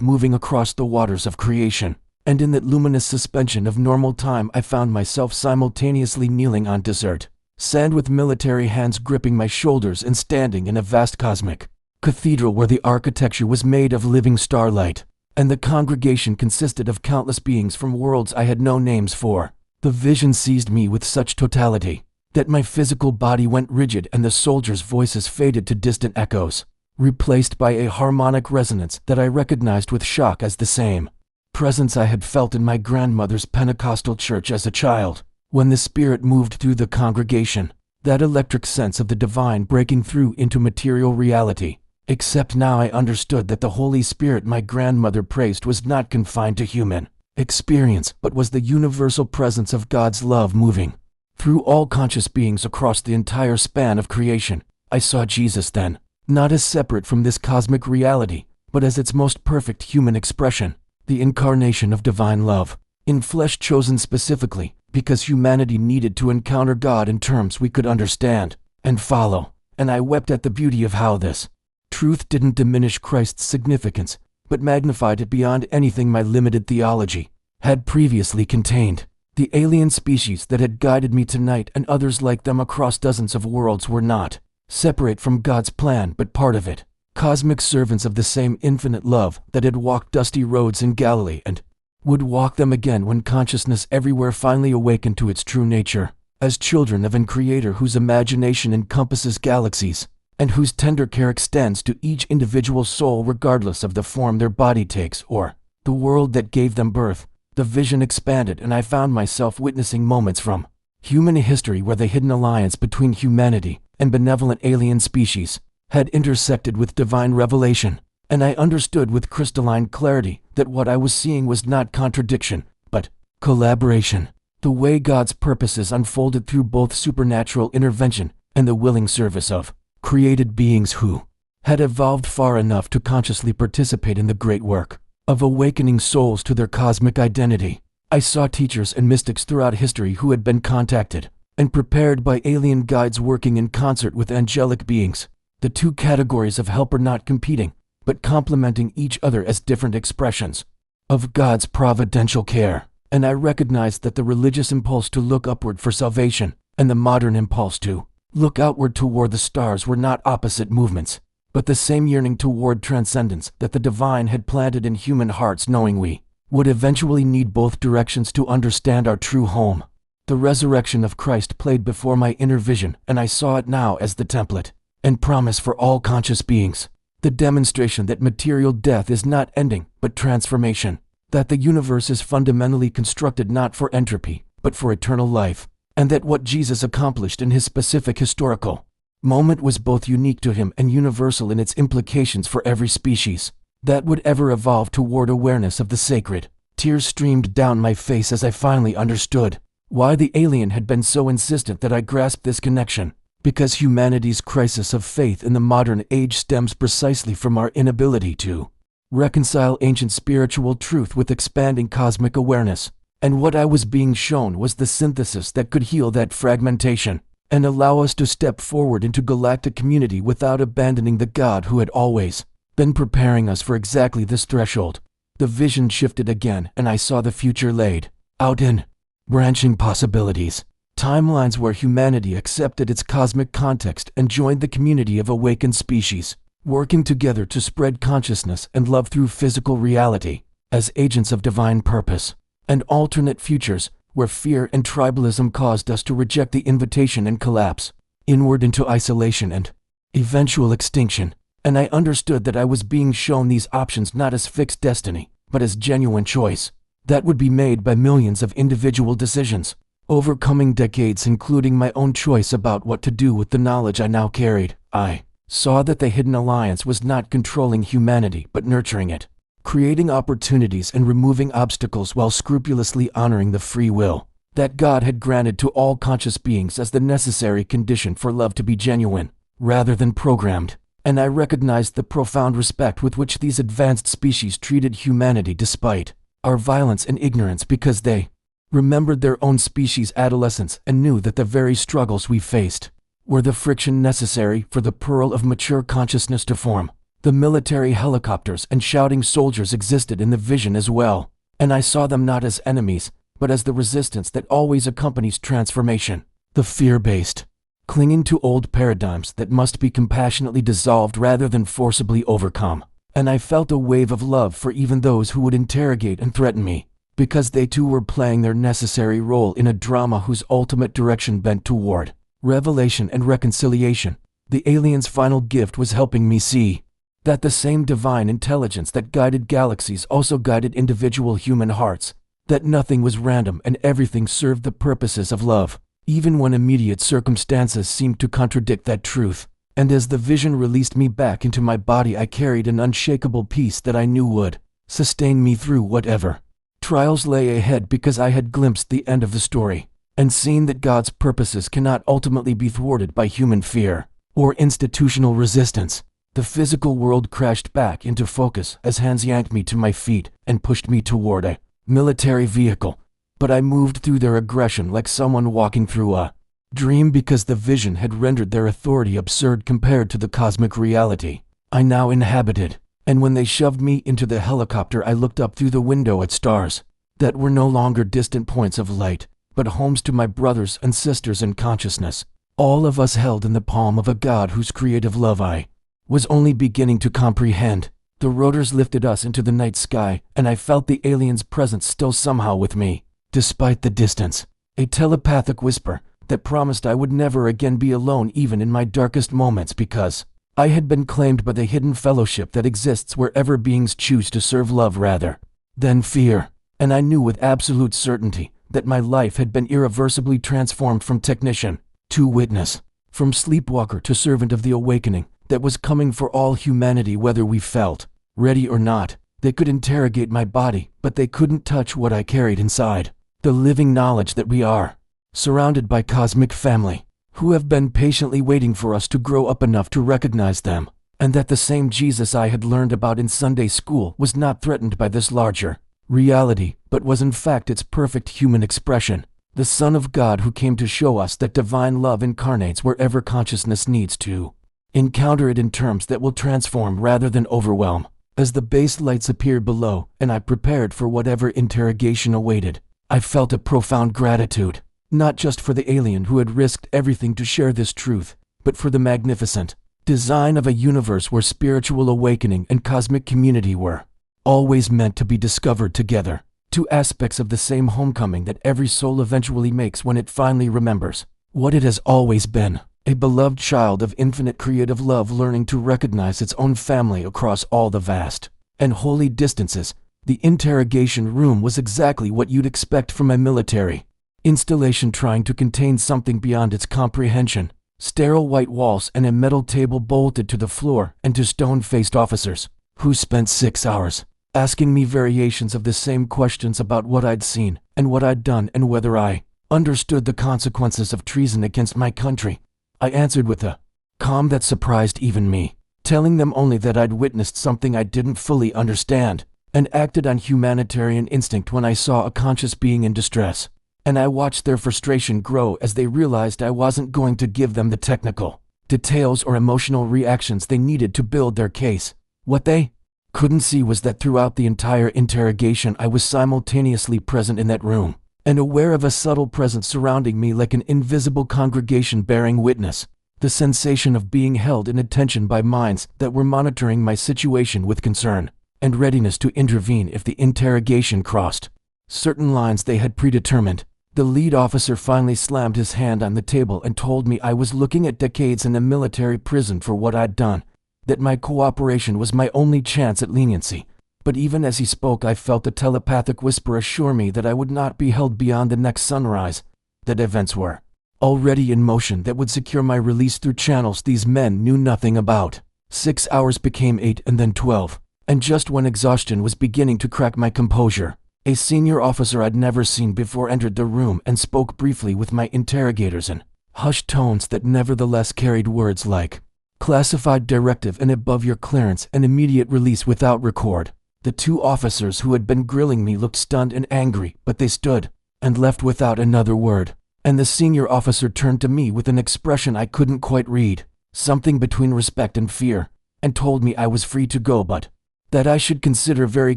moving across the waters of creation. And in that luminous suspension of normal time, I found myself simultaneously kneeling on desert sand with military hands gripping my shoulders and standing in a vast cosmic cathedral where the architecture was made of living starlight, and the congregation consisted of countless beings from worlds I had no names for. The vision seized me with such totality that my physical body went rigid and the soldiers' voices faded to distant echoes, replaced by a harmonic resonance that I recognized with shock as the same presence I had felt in my grandmother's Pentecostal church as a child. When the Spirit moved through the congregation, that electric sense of the divine breaking through into material reality. Except now I understood that the Holy Spirit my grandmother praised was not confined to human experience, but was the universal presence of God's love moving through all conscious beings across the entire span of creation. I saw Jesus then, not as separate from this cosmic reality, but as its most perfect human expression, the incarnation of divine love, in flesh chosen specifically because humanity needed to encounter God in terms we could understand and follow. And I wept at the beauty of how this truth didn't diminish Christ's significance, but magnified it beyond anything my limited theology had previously contained. The alien species that had guided me tonight and others like them across dozens of worlds were not separate from God's plan but part of it, cosmic servants of the same infinite love that had walked dusty roads in Galilee and would walk them again when consciousness everywhere finally awakened to its true nature, as children of an Creator whose imagination encompasses galaxies, and whose tender care extends to each individual soul regardless of the form their body takes or the world that gave them birth. The vision expanded and I found myself witnessing moments from human history where the hidden alliance between humanity and benevolent alien species had intersected with divine revelation, and I understood with crystalline clarity that what I was seeing was not contradiction, but collaboration. The way God's purposes unfolded through both supernatural intervention and the willing service of created beings who had evolved far enough to consciously participate in the great work of awakening souls to their cosmic identity. I saw teachers and mystics throughout history who had been contacted and prepared by alien guides working in concert with angelic beings, the two categories of helper not competing, but complementing each other as different expressions of God's providential care. And I recognized that the religious impulse to look upward for salvation and the modern impulse to look outward toward the stars were not opposite movements, but the same yearning toward transcendence that the divine had planted in human hearts, knowing we would eventually need both directions to understand our true home. The resurrection of Christ played before my inner vision, and I saw it now as the template and promise for all conscious beings, the demonstration that material death is not ending, but transformation, that the universe is fundamentally constructed not for entropy, but for eternal life, and that what Jesus accomplished in his specific historical moment was both unique to him and universal in its implications for every species that would ever evolve toward awareness of the sacred. Tears streamed down my face as I finally understood why the alien had been so insistent that I grasp this connection. Because humanity's crisis of faith in the modern age stems precisely from our inability to reconcile ancient spiritual truth with expanding cosmic awareness. And what I was being shown was the synthesis that could heal that fragmentation and allow us to step forward into galactic community without abandoning the God who had always been preparing us for exactly this threshold. The vision shifted again, and I saw the future laid out in branching possibilities. Timelines where humanity accepted its cosmic context and joined the community of awakened species, working together to spread consciousness and love through physical reality as agents of divine purpose. And alternate futures where fear and tribalism caused us to reject the invitation and collapse inward into isolation and eventual extinction. And I understood that I was being shown these options not as fixed destiny, but as genuine choice that would be made by millions of individual decisions, overcoming decades, including my own choice about what to do with the knowledge I now carried. I saw that the hidden alliance was not controlling humanity, but nurturing it, creating opportunities and removing obstacles while scrupulously honoring the free will that God had granted to all conscious beings as the necessary condition for love to be genuine, rather than programmed. And I recognized the profound respect with which these advanced species treated humanity despite our violence and ignorance, because they remembered their own species' adolescence and knew that the very struggles we faced were the friction necessary for the pearl of mature consciousness to form. The military helicopters and shouting soldiers existed in the vision as well, and I saw them not as enemies, but as the resistance that always accompanies transformation. The fear-based, clinging to old paradigms that must be compassionately dissolved rather than forcibly overcome. And I felt a wave of love for even those who would interrogate and threaten me, because they too were playing their necessary role in a drama whose ultimate direction bent toward revelation and reconciliation. The aliens' final gift was helping me see that the same divine intelligence that guided galaxies also guided individual human hearts, that nothing was random and everything served the purposes of love, even when immediate circumstances seemed to contradict that truth. And as the vision released me back into my body, I carried an unshakable peace that I knew would sustain me through whatever trials lay ahead, because I had glimpsed the end of the story and seen that God's purposes cannot ultimately be thwarted by human fear or institutional resistance. The physical world crashed back into focus as hands yanked me to my feet and pushed me toward a military vehicle, but I moved through their aggression like someone walking through a dream, because the vision had rendered their authority absurd compared to the cosmic reality I now inhabited. And when they shoved me into the helicopter, I looked up through the window at stars that were no longer distant points of light, but homes to my brothers and sisters in consciousness, all of us held in the palm of a God whose creative love I was only beginning to comprehend. The rotors lifted us into the night sky, and I felt the alien's presence still somehow with me, despite the distance. A telepathic whisper that promised I would never again be alone even in my darkest moments, because I had been claimed by the hidden fellowship that exists wherever beings choose to serve love rather than fear. And I knew with absolute certainty that my life had been irreversibly transformed from technician to witness, from sleepwalker to servant of the awakening that was coming for all humanity, whether we felt ready or not. They could interrogate my body, but they couldn't touch what I carried inside, the living knowledge that we are surrounded by cosmic family who have been patiently waiting for us to grow up enough to recognize them, and that the same Jesus I had learned about in Sunday school was not threatened by this larger reality, but was in fact its perfect human expression, the Son of God who came to show us that divine love incarnates wherever consciousness needs to encounter it in terms that will transform rather than overwhelm. As the base lights appeared below and I prepared for whatever interrogation awaited, I felt a profound gratitude, not just for the alien who had risked everything to share this truth, but for the magnificent design of a universe where spiritual awakening and cosmic community were always meant to be discovered together, two aspects of the same homecoming that every soul eventually makes when it finally remembers what it has always been, a beloved child of infinite creative love learning to recognize its own family across all the vast and holy distances. The interrogation room was exactly what you'd expect from a military installation trying to contain something beyond its comprehension. Sterile white walls and a metal table bolted to the floor, and to stone-faced officers who spent 6 hours asking me variations of the same questions about what I'd seen and what I'd done and whether I understood the consequences of treason against my country. I answered with a calm that surprised even me, telling them only that I'd witnessed something I didn't fully understand, and acted on humanitarian instinct when I saw a conscious being in distress. And I watched their frustration grow as they realized I wasn't going to give them the technical details or emotional reactions they needed to build their case. What they couldn't see was that throughout the entire interrogation I was simultaneously present in that room, and aware of a subtle presence surrounding me like an invisible congregation bearing witness. The sensation of being held in attention by minds that were monitoring my situation with concern and readiness to intervene if the interrogation crossed certain lines they had predetermined. The lead officer finally slammed his hand on the table and told me I was looking at decades in a military prison for what I'd done, that my cooperation was my only chance at leniency. But even as he spoke, I felt a telepathic whisper assure me that I would not be held beyond the next sunrise, that events were already in motion that would secure my release through channels these men knew nothing about. 6 hours became 8 and then 12, and just when exhaustion was beginning to crack my composure, a senior officer I'd never seen before entered the room and spoke briefly with my interrogators in hushed tones that nevertheless carried words like classified directive and above your clearance and immediate release without record. The two officers who had been grilling me looked stunned and angry, but they stood and left without another word. And the senior officer turned to me with an expression I couldn't quite read, something between respect and fear, and told me I was free to go, but that I should consider very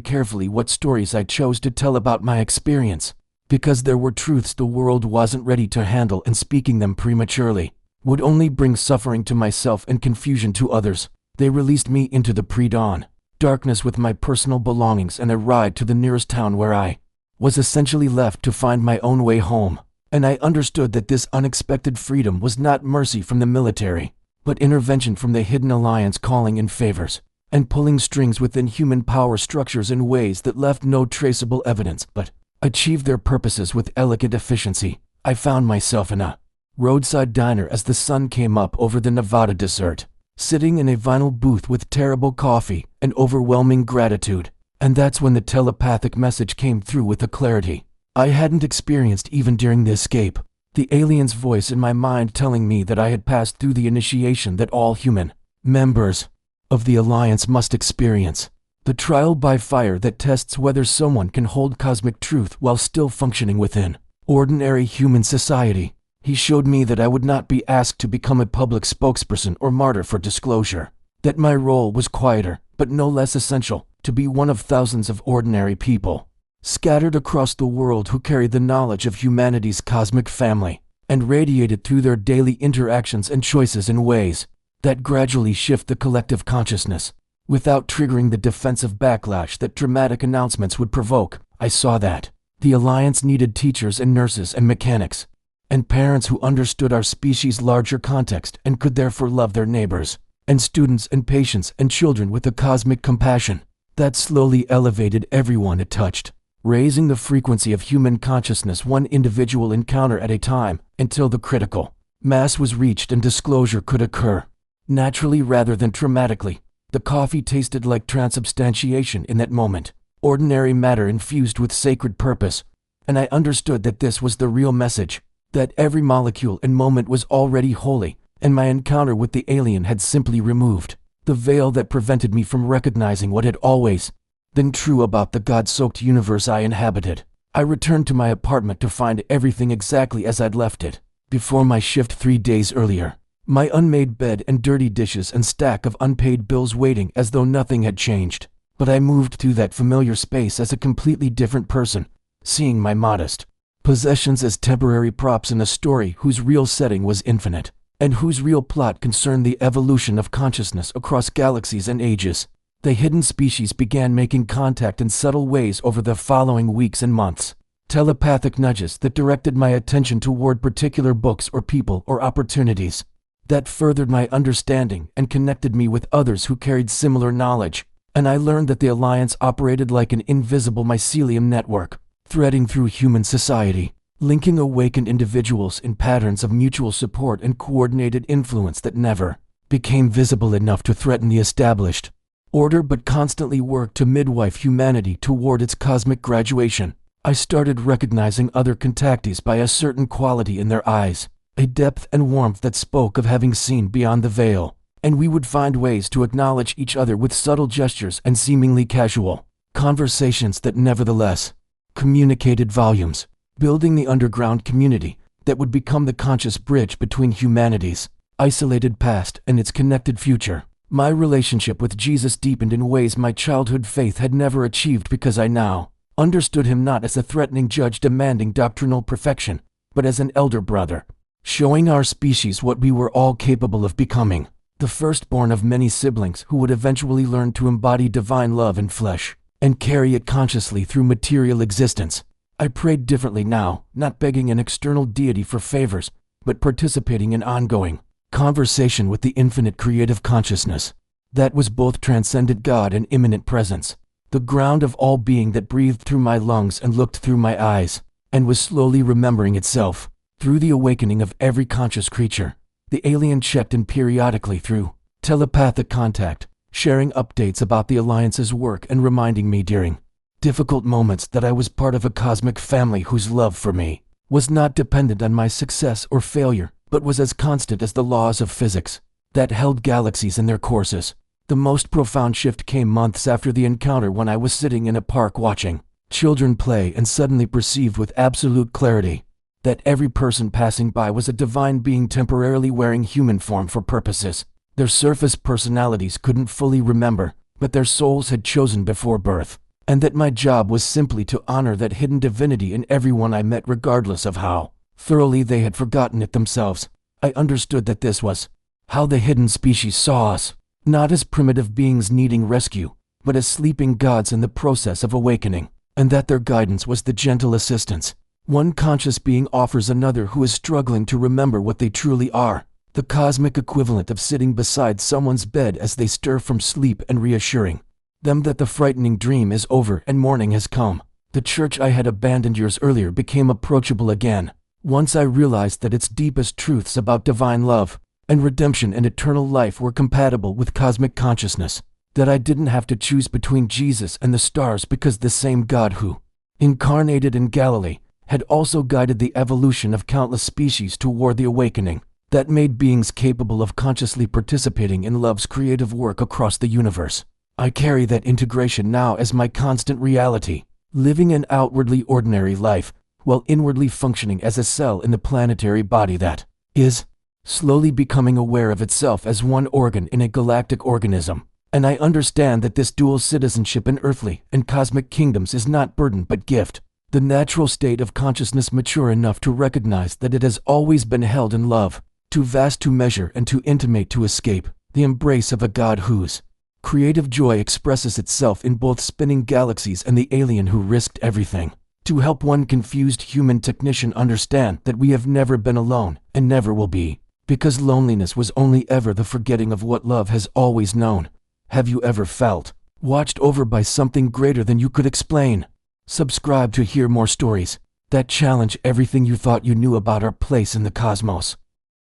carefully what stories I chose to tell about my experience, because there were truths the world wasn't ready to handle, and speaking them prematurely would only bring suffering to myself and confusion to others. They released me into the pre-dawn darkness with my personal belongings and a ride to the nearest town where I was essentially left to find my own way home. And I understood that this unexpected freedom was not mercy from the military, but intervention from the hidden alliance calling in favors and pulling strings within human power structures in ways that left no traceable evidence but achieved their purposes with elegant efficiency. I found myself in a roadside diner as the sun came up over the Nevada desert, sitting in a vinyl booth with terrible coffee and overwhelming gratitude. And that's when the telepathic message came through with a clarity I hadn't experienced even during the escape. The alien's voice in my mind telling me that I had passed through the initiation that all human members of the Alliance must experience. The trial by fire that tests whether someone can hold cosmic truth while still functioning within ordinary human society. He showed me that I would not be asked to become a public spokesperson or martyr for disclosure, that my role was quieter, but no less essential, to be one of thousands of ordinary people scattered across the world who carry the knowledge of humanity's cosmic family and radiated through their daily interactions and choices in ways that gradually shift the collective consciousness without triggering the defensive backlash that dramatic announcements would provoke. I saw that the Alliance needed teachers and nurses and mechanics and parents who understood our species' larger context and could therefore love their neighbors, and students and patients and children with a cosmic compassion that slowly elevated everyone it touched, raising the frequency of human consciousness one individual encounter at a time until the critical mass was reached and disclosure could occur naturally rather than traumatically. The coffee tasted like transubstantiation in that moment, ordinary matter infused with sacred purpose, and I understood that this was the real message, that every molecule and moment was already holy, and my encounter with the alien had simply removed the veil that prevented me from recognizing what had always been true about the God-soaked universe I inhabited. I returned to my apartment to find everything exactly as I'd left it before my shift 3 days earlier. My unmade bed and dirty dishes and stack of unpaid bills waiting as though nothing had changed. But I moved through that familiar space as a completely different person, seeing my modest possessions as temporary props in a story whose real setting was infinite, and whose real plot concerned the evolution of consciousness across galaxies and ages. The hidden species began making contact in subtle ways over the following weeks and months. Telepathic nudges that directed my attention toward particular books or people or opportunities that furthered my understanding and connected me with others who carried similar knowledge. And I learned that the Alliance operated like an invisible mycelium network, threading through human society, linking awakened individuals in patterns of mutual support and coordinated influence that never became visible enough to threaten the established order but constantly worked to midwife humanity toward its cosmic graduation. I started recognizing other contactees by a certain quality in their eyes, a depth and warmth that spoke of having seen beyond the veil, and we would find ways to acknowledge each other with subtle gestures and seemingly casual conversations that nevertheless communicated volumes, building the underground community that would become the conscious bridge between humanity's isolated past and its connected future. My relationship with Jesus deepened in ways my childhood faith had never achieved because I now understood him not as a threatening judge demanding doctrinal perfection, but as an elder brother, showing our species what we were all capable of becoming, the firstborn of many siblings who would eventually learn to embody divine love in flesh and carry it consciously through material existence. I prayed differently now, not begging an external deity for favors, but participating in ongoing conversation with the infinite creative consciousness that was both transcendent God and immanent presence, the ground of all being that breathed through my lungs and looked through my eyes, and was slowly remembering itself. Through the awakening of every conscious creature, the alien checked in periodically through telepathic contact, sharing updates about the Alliance's work and reminding me during difficult moments that I was part of a cosmic family whose love for me was not dependent on my success or failure, but was as constant as the laws of physics that held galaxies in their courses. The most profound shift came months after the encounter when I was sitting in a park watching children play and suddenly perceived with absolute clarity that every person passing by was a divine being temporarily wearing human form for purposes their surface personalities couldn't fully remember, but their souls had chosen before birth, and that my job was simply to honor that hidden divinity in everyone I met regardless of how thoroughly they had forgotten it themselves. I understood that this was how the hidden species saw us, not as primitive beings needing rescue, but as sleeping gods in the process of awakening, and that their guidance was the gentle assistance one conscious being offers another who is struggling to remember what they truly are, the cosmic equivalent of sitting beside someone's bed as they stir from sleep and reassuring them that the frightening dream is over and morning has come. The church I had abandoned years earlier became approachable again, once I realized that its deepest truths about divine love and redemption and eternal life were compatible with cosmic consciousness, that I didn't have to choose between Jesus and the stars because the same God who incarnated in Galilee had also guided the evolution of countless species toward the awakening that made beings capable of consciously participating in love's creative work across the universe. I carry that integration now as my constant reality, living an outwardly ordinary life while inwardly functioning as a cell in the planetary body that is slowly becoming aware of itself as one organ in a galactic organism. And I understand that this dual citizenship in earthly and cosmic kingdoms is not burden but gift, the natural state of consciousness mature enough to recognize that it has always been held in love, too vast to measure and too intimate to escape, the embrace of a God whose creative joy expresses itself in both spinning galaxies and the alien who risked everything to help one confused human technician understand that we have never been alone and never will be, because loneliness was only ever the forgetting of what love has always known. Have you ever felt watched over by something greater than you could explain? Subscribe to hear more stories that challenge everything you thought you knew about our place in the cosmos.